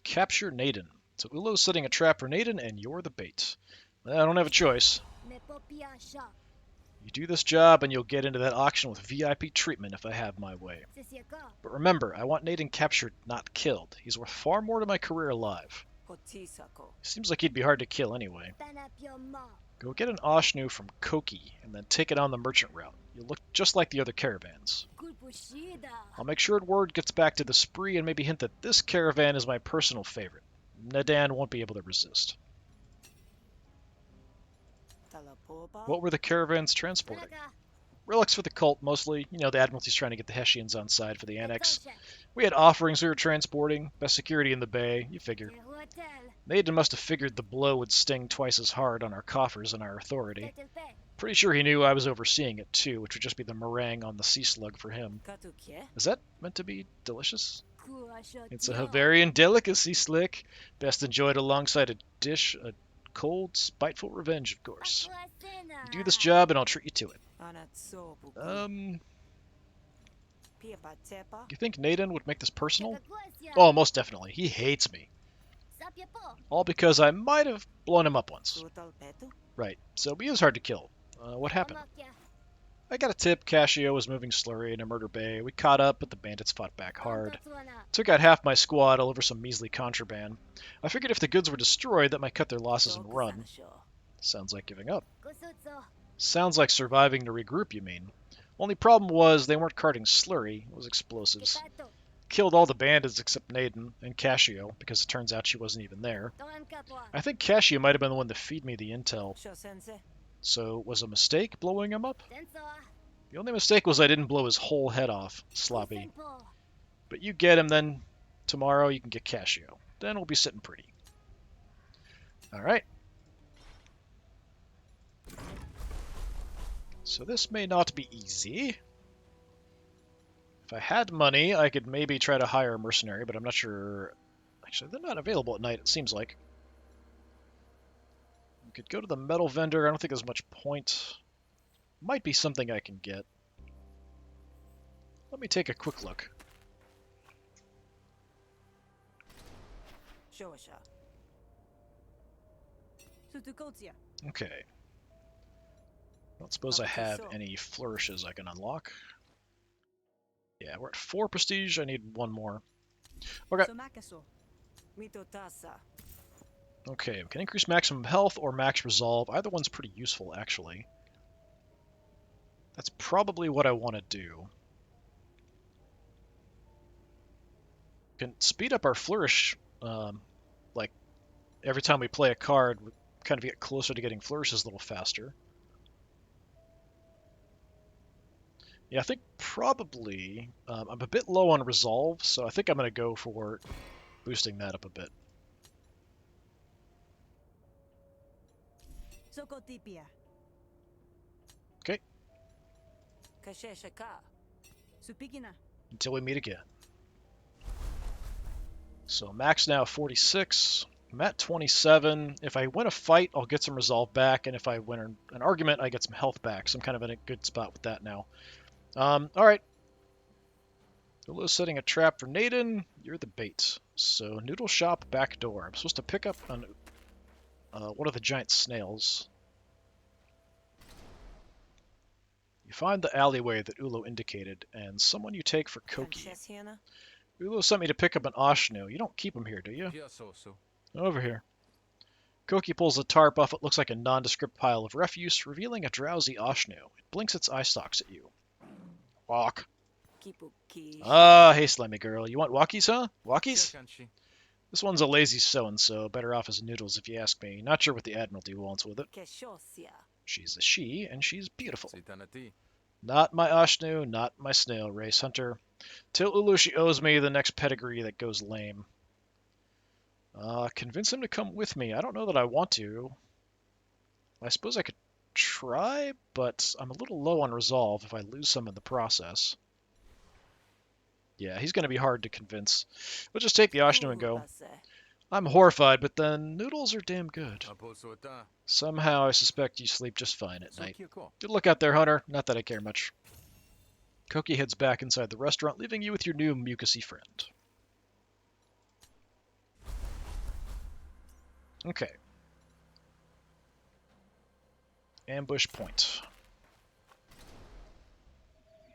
Capture Nadan. So Ulo's setting a trap for Nadan, and you're the bait. I don't have a choice. You do this job, and you'll get into that auction with VIP treatment if I have my way. But remember, I want Nadan captured, not killed. He's worth far more to my career alive. Seems like he'd be hard to kill anyway. Go get an Oshnu from Koki, and then take it on the merchant route. You'll look just like the other caravans. I'll make sure word gets back to the spree and maybe hint that this caravan is my personal favorite. Nadan won't be able to resist. What were the caravans transporting? Relics for the cult, mostly. You know, the Admiralty's trying to get the Hessians on side for the annex. We had offerings we were transporting. Best security in the bay, you figure. Nadan must have figured the blow would sting twice as hard on our coffers and our authority. Pretty sure he knew I was overseeing it too, which would just be the meringue on the sea slug for him. Is that meant to be delicious? It's a Havarian delicacy, Slick. Best enjoyed alongside a dish, a cold, spiteful revenge, of course. You do this job and I'll treat you to it. You think Nadan would make this personal? Oh, most definitely. He hates me. All because I might have blown him up once. Right, so he is hard to kill. What happened? I got a tip Cascio was moving slurry in a murder bay. We caught up, but the bandits fought back hard. Took out half my squad all over some measly contraband. I figured if the goods were destroyed, that might cut their losses and run. Sounds like giving up. Sounds like surviving to regroup, you mean. Only problem was they weren't carting slurry, it was explosives. Killed all the bandits except Nadan and Cascio, because it turns out she wasn't even there. I think Cascio might have been the one to feed me the intel. So, was a mistake blowing him up? The only mistake was I didn't blow his whole head off, sloppy. But you get him, then tomorrow you can get Cascio. Then we'll be sitting pretty. Alright. So this may not be easy. If I had money, I could maybe try to hire a mercenary, but I'm not sure... Actually, they're not available at night, it seems like. could go to the metal vendor. I don't think there's much point. Might be something I can get. Let me take a quick look. Okay. I don't suppose I have any flourishes I can unlock. Yeah, we're at 4 prestige. I need 1 more. Okay. Okay, we can increase maximum health or max resolve. Either one's pretty useful, actually. That's probably what I want to do. Can speed up our flourish, like, every time we play a card, we kind of get closer to getting flourishes a little faster. Yeah, I think probably, I'm a bit low on resolve, so I think I'm going to go for boosting that up a bit. Okay. Until we meet again. So max now 46. I'm at 27. If I win a fight, I'll get some resolve back, and if I win an argument, I get some health back. So I'm kind of in a good spot with that now. Alright. Ulo's setting a trap for Nadan. You're the bait. So noodle shop back door. I'm supposed to pick up on one of the giant snails. You find the alleyway that Ulo indicated, and someone you take for Koki. Ulo sent me to pick up an Oshnu. You don't keep him here, do you? Over here. Koki pulls the tarp off what looks like a nondescript pile of refuse, revealing a drowsy Oshnu. It blinks its eye stalks at you. Walk. Ah, hey slimy girl. You want walkies, huh? Walkies? This one's a lazy so-and-so, better off as noodles if you ask me. Not sure what the Admiralty wants with it. She's a she, and she's beautiful. Not my Oshnu, not my snail race hunter. Tell Ulu she owes me the next pedigree that goes lame. Convince him to come with me. I don't know that I want to. I suppose I could try, but I'm a little low on resolve if I lose some in the process. Yeah, he's going to be hard to convince. We'll just take the Oshnu and go. I'm horrified, but then noodles are damn good. Somehow I suspect you sleep just fine at night. Good luck out there, Hunter. Not that I care much. Koki heads back inside the restaurant, leaving you with your new mucusy friend. Okay. Ambush point.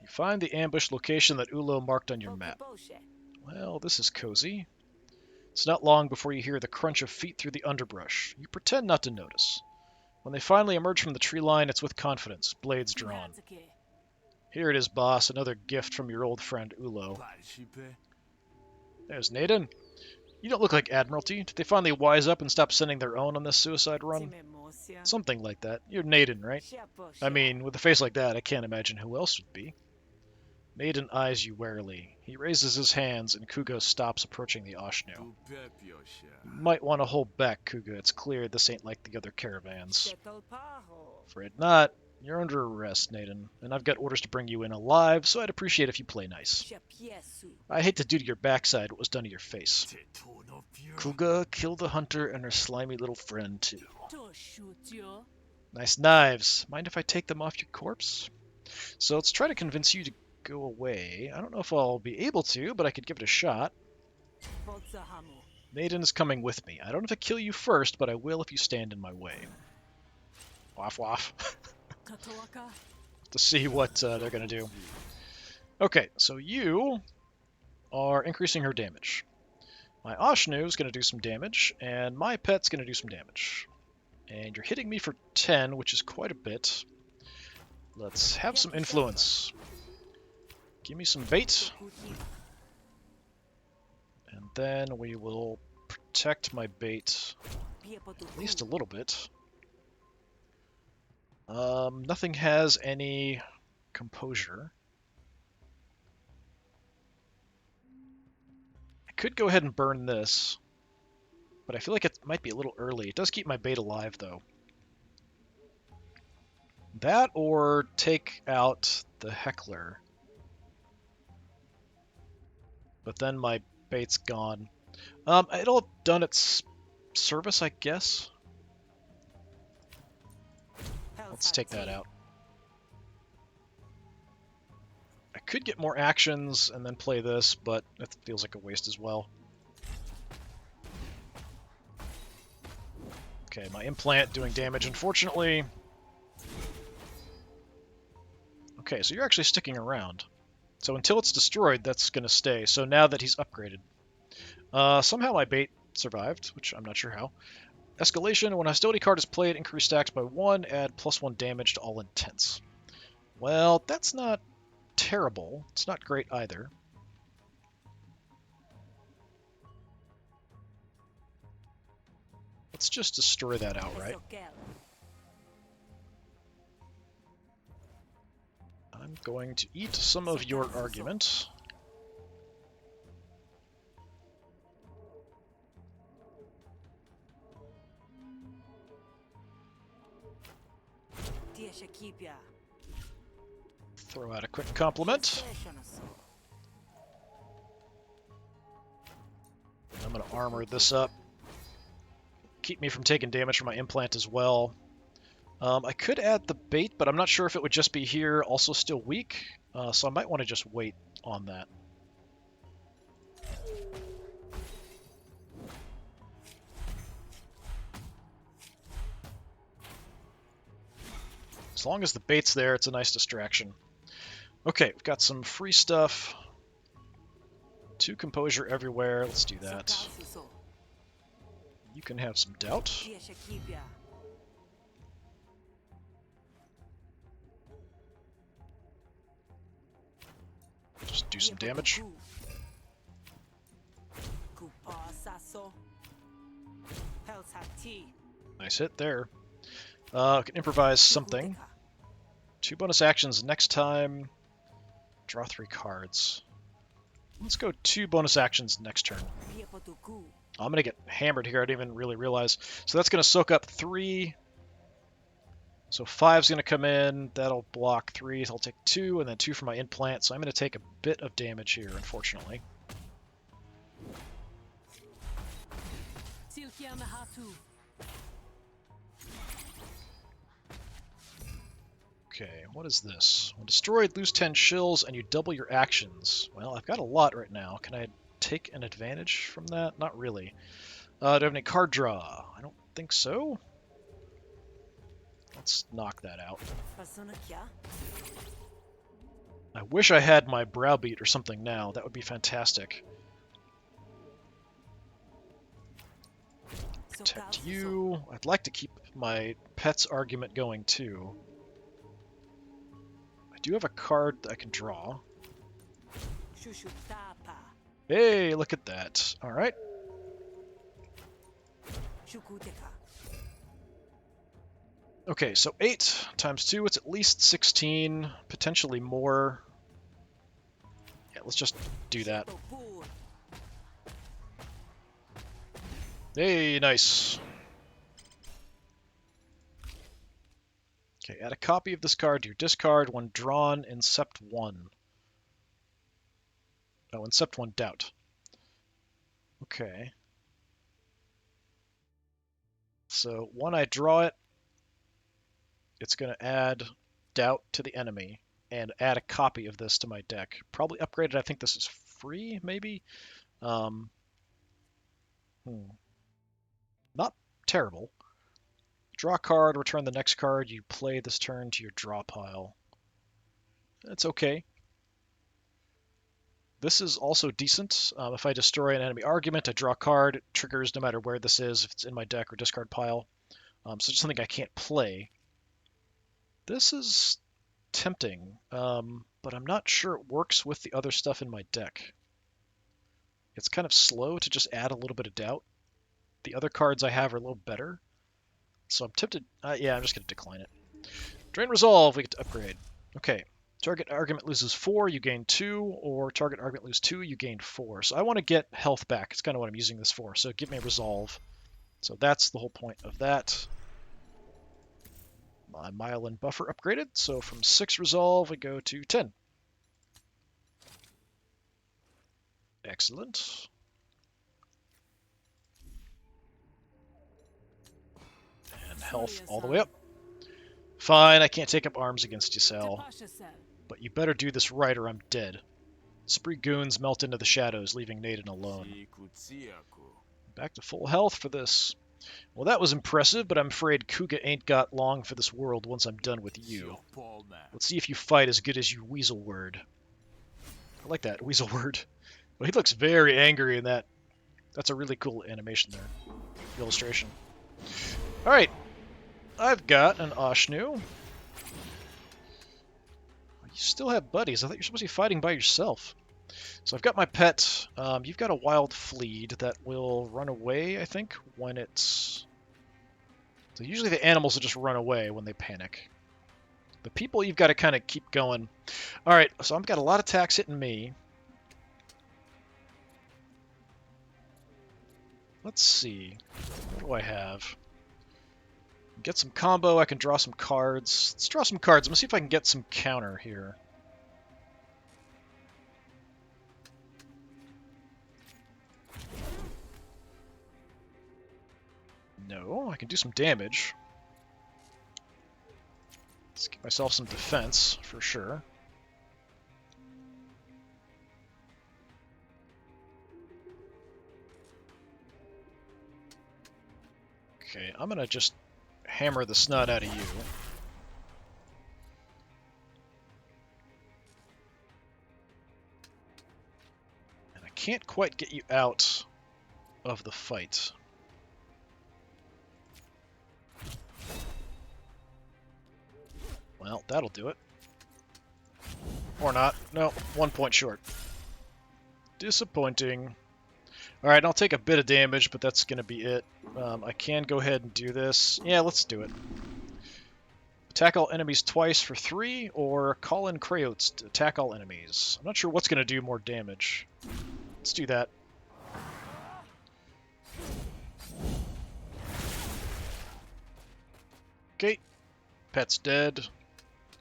You find the ambush location that Ulo marked on your map. Well, this is cozy. It's not long before you hear the crunch of feet through the underbrush. You pretend not to notice. When they finally emerge from the tree line, it's with confidence, blades drawn. Here it is, boss, another gift from your old friend Ulo. There's Nadan. You don't look like Admiralty. Did they finally wise up and stop sending their own on this suicide run? Something like that. You're Nadan, right? I mean, with a face like that, I can't imagine who else would be. Nadan eyes you warily. He raises his hands, and Kuga stops approaching the Oshnu. You might want to hold back, Kuga. It's clear this ain't like the other caravans. Afraid not. You're under arrest, Nadan, and I've got orders to bring you in alive, so I'd appreciate if you play nice. I hate to do to your backside what was done to your face. Kuga, kill the hunter and her slimy little friend, too. Nice knives. Mind if I take them off your corpse? So let's try to convince you to go away. I don't know if I'll be able to, but I could give it a shot. Nadan is coming with me. I don't have to kill you first, but I will if you stand in my way. Waff waff. To see what they're going to do. Okay, so you are increasing her damage. My Oshnu is going to do some damage, and my pet's going to do some damage. And you're hitting me for 10, which is quite a bit. Let's have some influence. Give me some bait. And then we will protect my bait at least a little bit. Nothing has any composure. I could go ahead and burn this, but I feel like it might be a little early. It does keep my bait alive, though. That or take out the heckler. But then my bait's gone. It'll have done its service, I guess. let's take that out. I could get more actions and then play this, but it feels like a waste as well. Okay, my implant doing damage, unfortunately. Okay, so you're actually sticking around. So until it's destroyed, that's going to stay. So now that he's upgraded. Somehow my bait survived, which I'm not sure how. Escalation, when a hostility card is played, increase stacks by 1, add +1 damage to all intents. Well, that's not terrible. It's not great either. Let's just destroy that outright. I'm going to eat some of your argument. Throw out a quick compliment. I'm going to armor this up. Keep me from taking damage from my implant as well. I could add the bait, but I'm not sure if it would just be here, also still weak. So I might want to just wait on that. As long as the bait's there, it's a nice distraction. Okay, we've got some free stuff. 2 composure everywhere. Let's do that. You can have some doubt. Just do some damage. Nice hit there. I can improvise something. 2 bonus actions next time. Draw 3 cards. Let's go 2 bonus actions next turn. I'm going to get hammered here. I didn't even really realize. So that's going to soak up 3. So 5's going to come in. That'll block 3. So I'll take 2, and then 2 for my implant. So I'm going to take a bit of damage here, unfortunately. Okay, what is this? When destroyed, lose 10 shills, and you double your actions. Well, I've got a lot right now. Can I take an advantage from that? Not really. Do I have any card draw? I don't think so. Let's knock that out. I wish I had my browbeat or something now. That would be fantastic. Protect you. I'd like to keep my pet's argument going too. I do have a card that I can draw. Hey, look at that. All right. Okay, so 8 times 2, it's at least 16, potentially more. Yeah, let's just do that. Hey, nice. Okay, add a copy of this card to your discard. When drawn, incept 1. Oh, incept 1 doubt. Okay. So when I draw it, it's going to add doubt to the enemy and add a copy of this to my deck. Probably upgraded. I think this is free, maybe? Not terrible. Draw a card, return the next card you play this turn to your draw pile. That's okay. This is also decent. If I destroy an enemy argument, I draw a card. It triggers no matter where this is, if it's in my deck or discard pile. So it's something I can't play. This is tempting, but I'm not sure it works with the other stuff in my deck. It's kind of slow to just add a little bit of doubt. The other cards I have are a little better. So I'm tempted. Yeah, I'm just going to decline it. Drain Resolve, we get to upgrade. Okay. Target argument loses 4, you gain 2, or target argument loses 2, you gain 4. So I want to get health back. It's kind of what I'm using this for. So give me a Resolve. So that's the whole point of that. My Myelin buffer upgraded. So from 6 Resolve, we go to 10. Excellent. And health all the way up. Fine, I can't take up arms against you, Sal. Tapasha cell. But you better do this right or I'm dead. Spree goons melt into the shadows, leaving Nadan alone. Back to full health for this. Well, that was impressive, but I'm afraid Kuga ain't got long for this world once I'm done with you. Let's see if you fight as good as you Weasel Word. I like that, Weasel Word. Well, he looks very angry in that. That's a really cool animation there. Illustration. Alright. I've got an Ashnu. You still have buddies. I thought you were supposed to be fighting by yourself. So I've got my pet. You've got a wild fleet that will run away, I think, when it's... So usually the animals will just run away when they panic. The people, you've got to kind of keep going. Alright, so I've got a lot of attacks hitting me. Let's see. What do I have? Get some combo. I can draw some cards. Let's draw some cards. I'm going to see if I can get some counter here. No, I can do some damage. Let's give myself some defense, for sure. Okay, I'm going to just hammer the snot out of you. And I can't quite get you out of the fight. Well, that'll do it. Or not. No, 1 point short. Disappointing. Alright, I'll take a bit of damage, but that's going to be it. I can go ahead and do this. Yeah, let's do it. Attack all enemies twice for 3, or call in Kurtz to attack all enemies. I'm not sure what's going to do more damage. Let's do that. Okay. Pet's dead.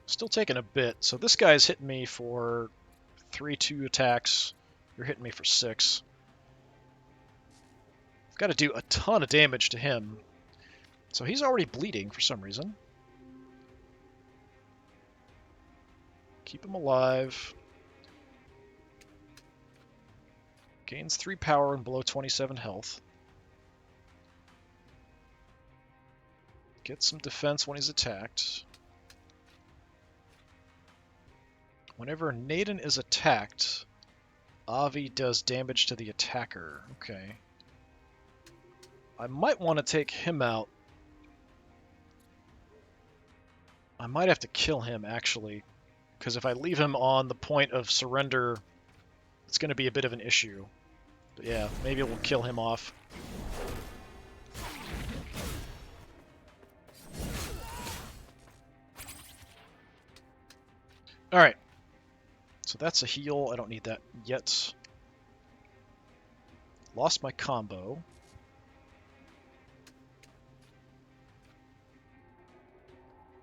Still taking a bit. So this guy's hitting me for 3-2 attacks. You're hitting me for 6. I've got to do a ton of damage to him. So he's already bleeding for some reason. Keep him alive. Gains 3 power and below 27 health. Get some defense when he's attacked. Whenever Nadan is attacked, Avi does damage to the attacker. Okay. I might want to take him out. I might have to kill him, actually. Because if I leave him on the point of surrender, it's going to be a bit of an issue. But yeah, maybe we'll kill him off. Alright. So that's a heal. I don't need that yet. Lost my combo.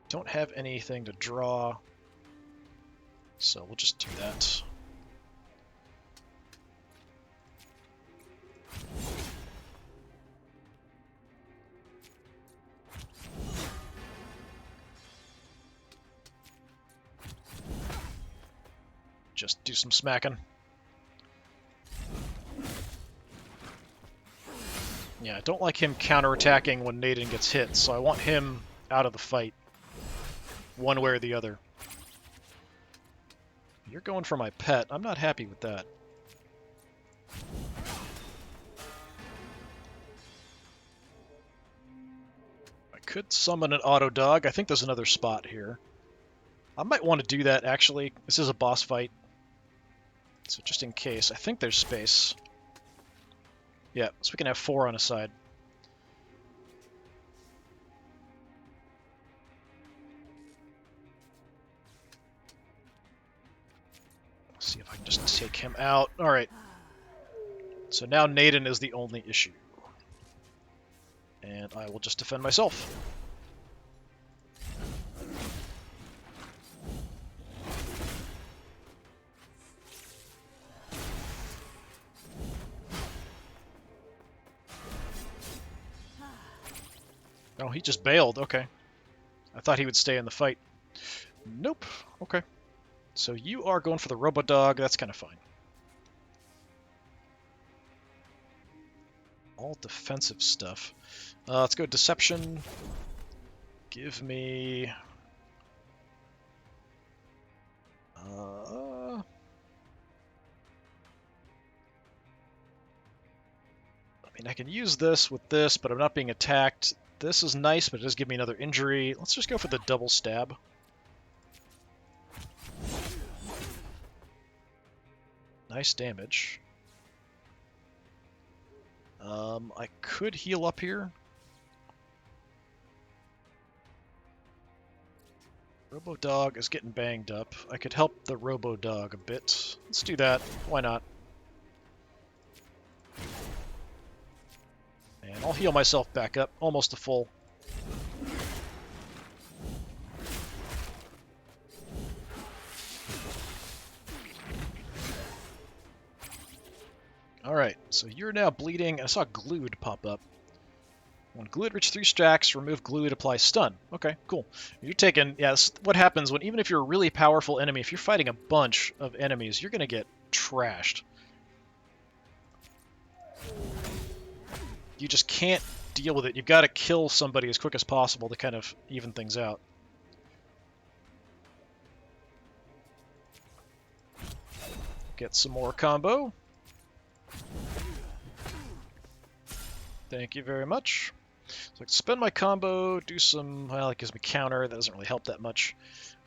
Don't have anything to draw. So we'll just do that. Just do some smacking. Yeah, I don't like him counterattacking when Nadan gets hit, so I want him out of the fight. One way or the other. You're going for my pet. I'm not happy with that. I could summon an auto dog. I think there's another spot here. I might want to do that, actually. This is a boss fight. So just in case. I think there's space. Yeah, so we can have 4 on a side. See if I can just take him out. Alright. So now Nadan is the only issue. And I will just defend myself. Oh, he just bailed. Okay. I thought he would stay in the fight. Nope. Okay. So you are going for the Robo-Dog. That's kind of fine. All defensive stuff. Let's go Deception. Give me... I mean, I can use this with this, but I'm not being attacked. This is nice, but it does give me another injury. Let's just go for the double stab. Nice damage. I could heal up here. Robo-Dog is getting banged up. I could help the Robo-Dog a bit. Let's do that. Why not? And I'll heal myself back up, almost to full. Alright, so you're now bleeding. I saw Glued pop up. When Glued reaches 3 stacks, remove Glued, apply stun. Okay, cool. You're taking... Yeah, this, what happens when, even if you're a really powerful enemy, if you're fighting a bunch of enemies, you're going to get trashed. You just can't deal with it. You've got to kill somebody as quick as possible to kind of even things out. Get some more combo. Thank you very much. So I can spend my combo, do some... Well, it gives me counter. That doesn't really help that much.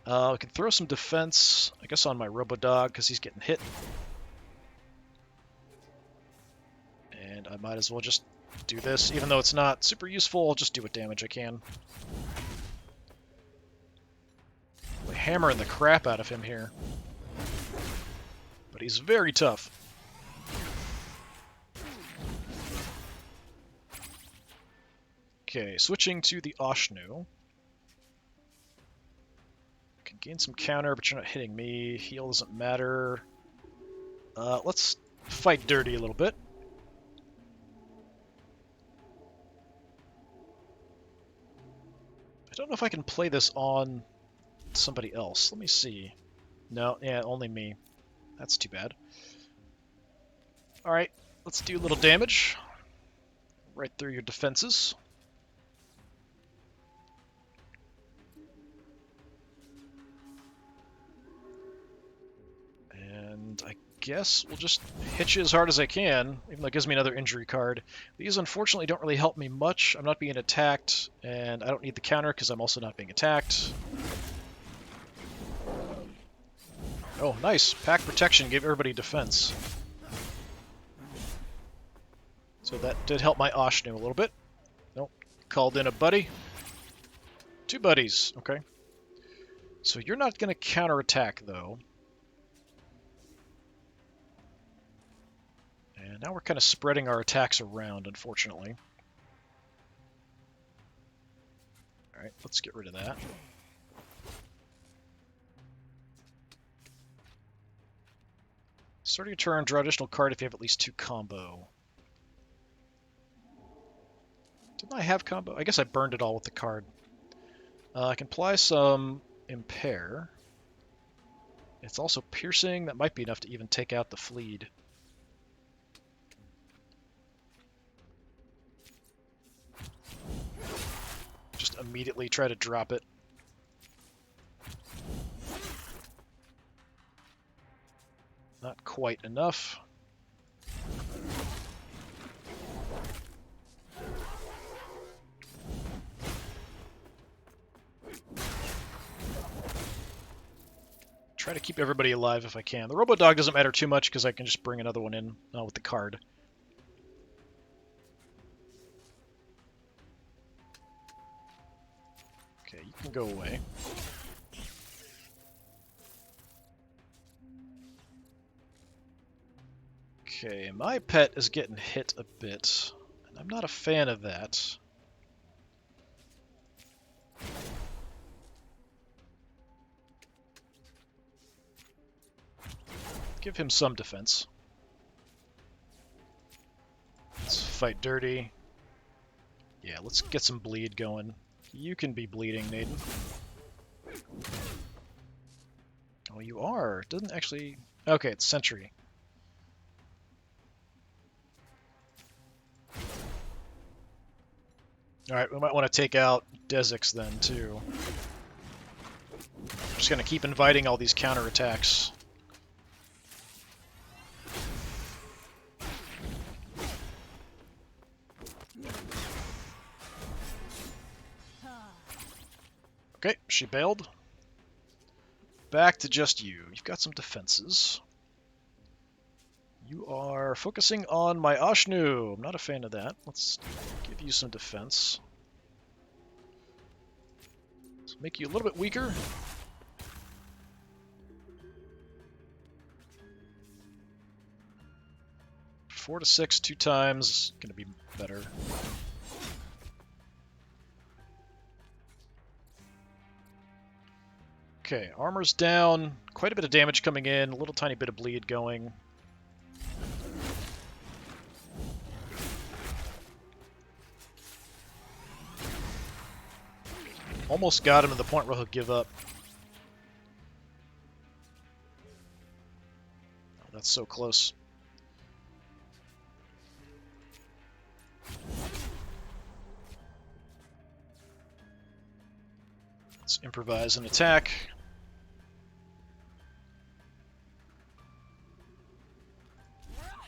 I can throw some defense, I guess, on my Robo-Dog because he's getting hit. And I might as well just do this. Even though it's not super useful, I'll just do what damage I can. We're hammering the crap out of him here. But he's very tough. Okay, switching to the Oshnu. Can gain some counter, but you're not hitting me. Heal doesn't matter. Let's fight dirty a little bit. I don't know if I can play this on somebody else. Let me see. No, yeah, only me. That's too bad. Alright, let's do a little damage. Right through your defenses. And I guess we'll just hit you as hard as I can, even though it gives me another injury card. These unfortunately don't really help me much. I'm not being attacked, and I don't need the counter because I'm also not being attacked. Oh, nice. Pack protection gave everybody defense. So that did help my Oshnu a little bit. Nope. Called in a buddy. 2 buddies. Okay. So you're not going to counterattack, though. And now we're kind of spreading our attacks around, unfortunately. Alright, let's get rid of that. Start your turn, draw additional card if you have at least 2 combo. Didn't I have combo? I guess I burned it all with the card. I can apply some Impair. It's also piercing. That might be enough to even take out the Fleed. Just immediately try to drop it. Not quite enough. Try to keep everybody alive if I can. The Robo-Dog doesn't matter too much because I can just bring another one in with the card. Okay, you can go away. Okay, my pet is getting hit a bit, and I'm not a fan of that. Give him some defense. Let's fight dirty. Yeah, let's get some bleed going. You can be bleeding, Nadan. Oh, you are. It doesn't actually... Okay, it's Sentry. Alright, we might want to take out Desix then, too. Just gonna keep inviting all these counterattacks. Okay, she bailed. Back to just you. You've got some defenses. You are focusing on my Ashnu. I'm not a fan of that. Let's give you some defense. Let's make you a little bit weaker. Four to 6 2 times. Gonna be better. Okay, armor's down. Quite a bit of damage coming in. A little tiny bit of bleed going. Almost got him to the point where he'll give up. Oh, that's so close. Let's improvise an attack.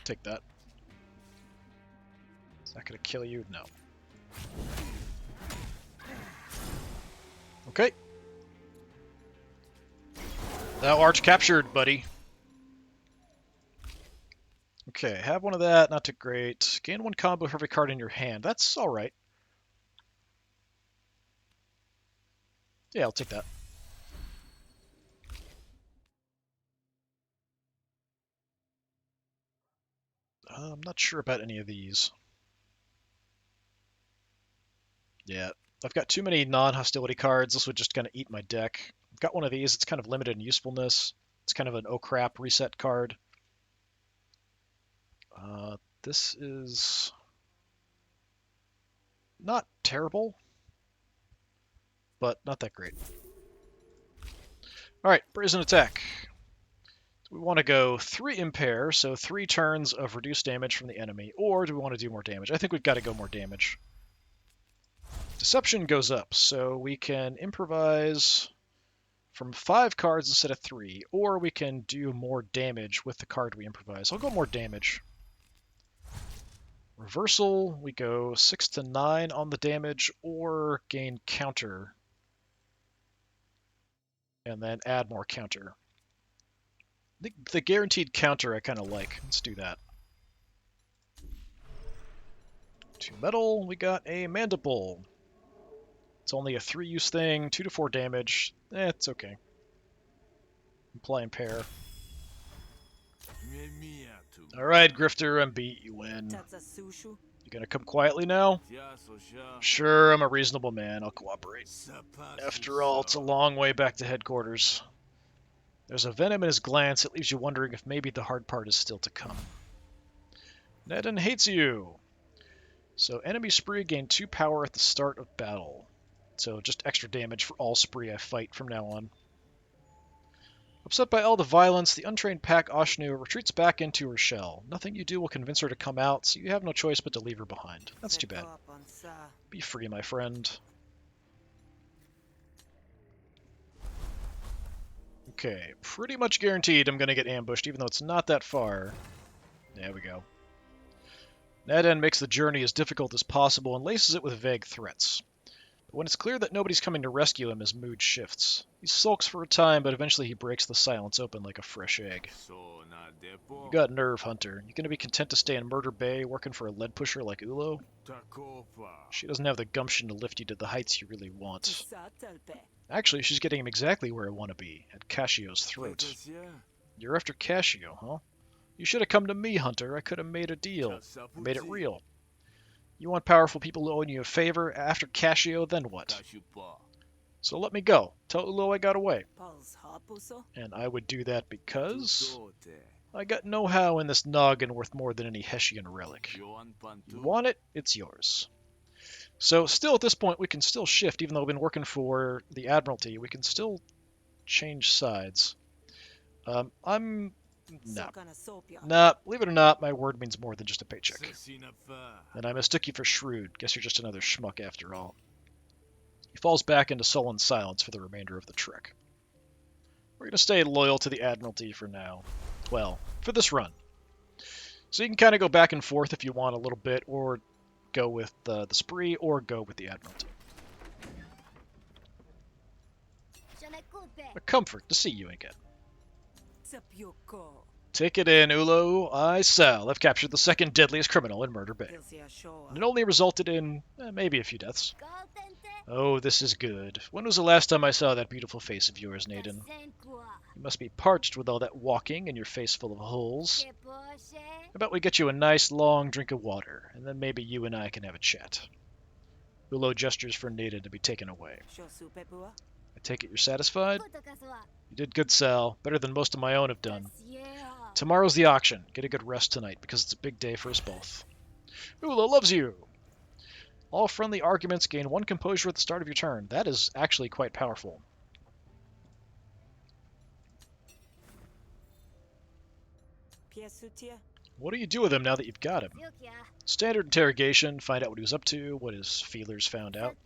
Take that. Is that going to kill you? No. Okay. Thou art captured, buddy. Okay, have one of that. Not too great. Gain one combo for every card in your hand. That's alright. Yeah, I'll take that. I'm not sure about any of these. Yeah, I've got too many non-hostility cards. This would just kind of eat my deck. I've got one of these. It's kind of limited in usefulness. It's kind of an oh crap reset card. This is not terrible, but not that great. Alright, Brazen Attack. Do we want to go 3 impair, so 3 turns of reduced damage from the enemy, or do we want to do more damage? I think we've got to go more damage. Deception goes up, so we can improvise from 5 cards instead of 3, or we can do more damage with the card we improvise. I'll go more damage. Reversal, we go 6 to 9 on the damage, or gain counter, and then add more counter. The guaranteed counter I kind of like. Let's do that. 2 metal, we got a Mandible. It's only a 3-use thing, 2 to 4 damage. It's okay. Imply impair. Alright, Grifter, I'm beat. You win. You gonna come quietly now? Sure, I'm a reasonable man. I'll cooperate. After all, it's a long way back to headquarters. There's a venom in his glance that leaves you wondering if maybe the hard part is still to come. Nadan hates you! So enemy spree gain 2 power at the start of battle. So just extra damage for all spree I fight from now on. Upset by all the violence, the untrained pack Ashnu retreats back into her shell. Nothing you do will convince her to come out, so you have no choice but to leave her behind. That's too bad. Be free, my friend. Okay, pretty much guaranteed I'm going to get ambushed, even though it's not that far. There we go. Nadan makes the journey as difficult as possible and laces it with vague threats. But when it's clear that nobody's coming to rescue him, his mood shifts. He sulks for a time, but eventually he breaks the silence open like a fresh egg. You got nerve, Hunter. You gonna be content to stay in Murder Bay working for a lead pusher like Ulo? She doesn't have the gumption to lift you to the heights you really want. Actually, she's getting him exactly where I want to be, at Casio's throat. You're after Casio, huh? You should have come to me, Hunter. I could have made a deal. I made it real. You want powerful people to owe you a favor after Casio, then what? So let me go. Tell Ulo I got away. And I would do that because I got know-how in this noggin worth more than any Hessian relic. You want it, it's yours. So still at this point, we can still shift, even though we've been working for the Admiralty. We can still change sides. I'm... Nah. Nah, believe it or not, my word means more than just a paycheck. And I mistook you for shrewd. Guess you're just another schmuck after all. He falls back into sullen silence for the remainder of the trek. We're going to stay loyal to the Admiralty for now. Well, for this run. So you can kind of go back and forth if you want a little bit, or go with the Spree, or go with the Admiralty. A comfort to see you again. Take it in, Ulo. I, Sal, have captured the second deadliest criminal in Murder Bay. And it only resulted in maybe a few deaths. Oh, this is good. When was the last time I saw that beautiful face of yours, Nadan? You must be parched with all that walking and your face full of holes. How about we get you a nice long drink of water, and then maybe you and I can have a chat. Ulo gestures for Nadan to be taken away. I take it you're satisfied? You did good, Sal. Better than most of my own have done. Tomorrow's the auction. Get a good rest tonight, because it's a big day for us both. Ulo loves you! All friendly arguments gain 1 composure at the start of your turn. That is actually quite powerful. What do you do with him now that you've got him? Standard interrogation, find out what he was up to, what his feelers found out.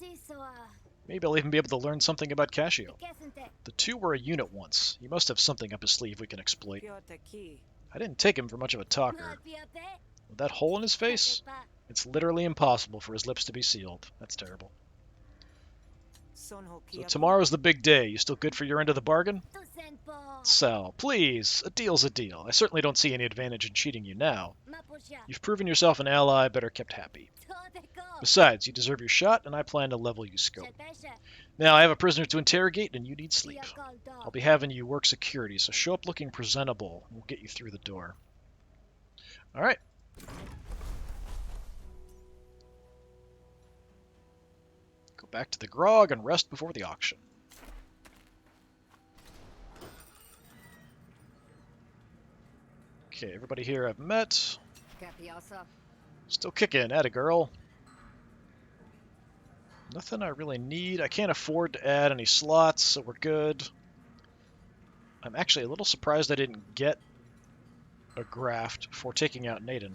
Maybe I'll even be able to learn something about Cascio. The two were a unit once. He must have something up his sleeve we can exploit. I didn't take him for much of a talker. With that hole in his face, it's literally impossible for his lips to be sealed. That's terrible. So tomorrow's the big day. You still good for your end of the bargain? Sal, please. A deal's a deal. I certainly don't see any advantage in cheating you now. You've proven yourself an ally, better kept happy. Besides, you deserve your shot, and I plan to level you scope. Now, I have a prisoner to interrogate, and you need sleep. I'll be having you work security, so show up looking presentable, and we'll get you through the door. Alright. Go back to the grog and rest before the auction. Okay, everybody here I've met. Still kicking, atta girl. Nothing I really need. I can't afford to add any slots, so we're good. I'm actually a little surprised I didn't get a graft for taking out Nadan.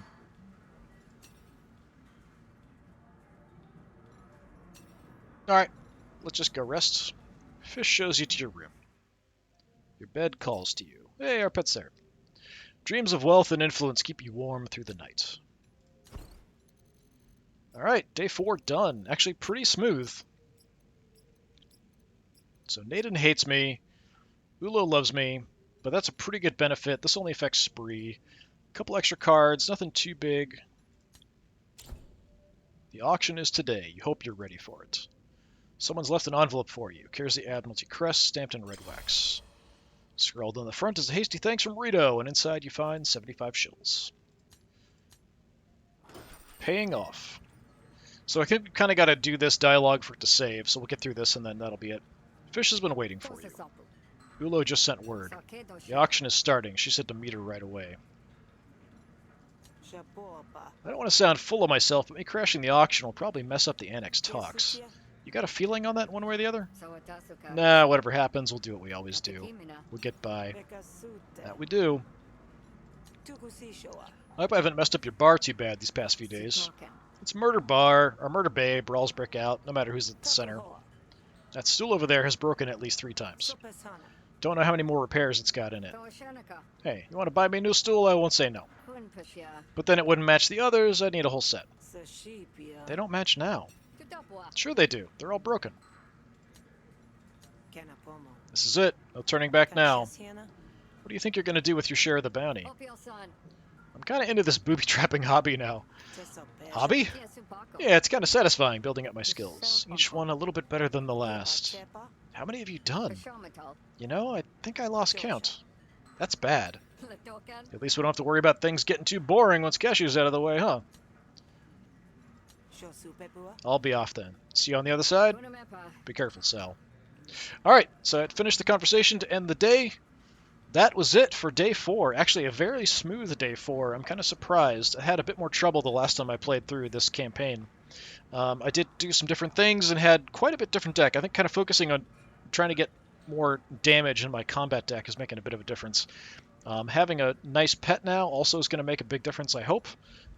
Alright, let's just go rest. Fish shows you to your room. Your bed calls to you. Hey, our pet's there. Dreams of wealth and influence keep you warm through the night. Alright, day 4 done. Actually pretty smooth. So Nadan hates me. Ulo loves me. But that's a pretty good benefit. This only affects Spree. A couple extra cards, nothing too big. The auction is today. You hope you're ready for it. Someone's left an envelope for you. Carries the Admiralty crest stamped in red wax. Scrawled on the front is a hasty thanks from Rito, and inside you find 75 shills. Paying off. So I kind of got to do this dialogue for it to save, so we'll get through this and then that'll be it. Fish has been waiting for you. Ulo just sent word. The auction is starting. She said to meet her right away. I don't want to sound full of myself, but me crashing the auction will probably mess up the annex talks. You got a feeling on that one way or the other? Nah, whatever happens, we'll do what we always do. We'll get by. That we do. I hope I haven't messed up your bar too bad these past few days. It's Murder Bar, or Murder Bay, brawls break out, no matter who's at the center. That stool over there has broken at least 3 times. Don't know how many more repairs it's got in it. Hey, you want to buy me a new stool? I won't say no. But then it wouldn't match the others, I'd need a whole set. They don't match now. Sure they do. They're all broken. This is it. No turning back now. What do you think you're going to do with your share of the bounty? I'm kind of into this booby-trapping hobby now. Hobby? Yeah, it's kind of satisfying building up my skills. Each one a little bit better than the last. How many have you done? You know, I think I lost count. That's bad. At least we don't have to worry about things getting too boring once Cashew's out of the way, huh? I'll be off then. See you on the other side? Be careful, Sal. Alright, so I finished the conversation to end the day. That was it for day 4. Actually, a very smooth day 4. I'm kind of surprised. I had a bit more trouble the last time I played through this campaign. I did do some different things and had quite a bit different deck. I think kind of focusing on trying to get more damage in my combat deck is making a bit of a difference. Having a nice pet now also is going to make a big difference, I hope.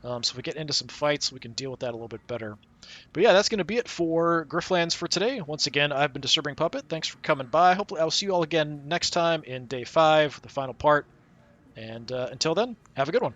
So if we get into some fights, we can deal with that a little bit better. But yeah, that's going to be it for Griftlands for today. Once again, I've been Disturbing Puppet. Thanks for coming by. Hopefully, I'll see you all again next time in Day 5, the final part. And until then, have a good one.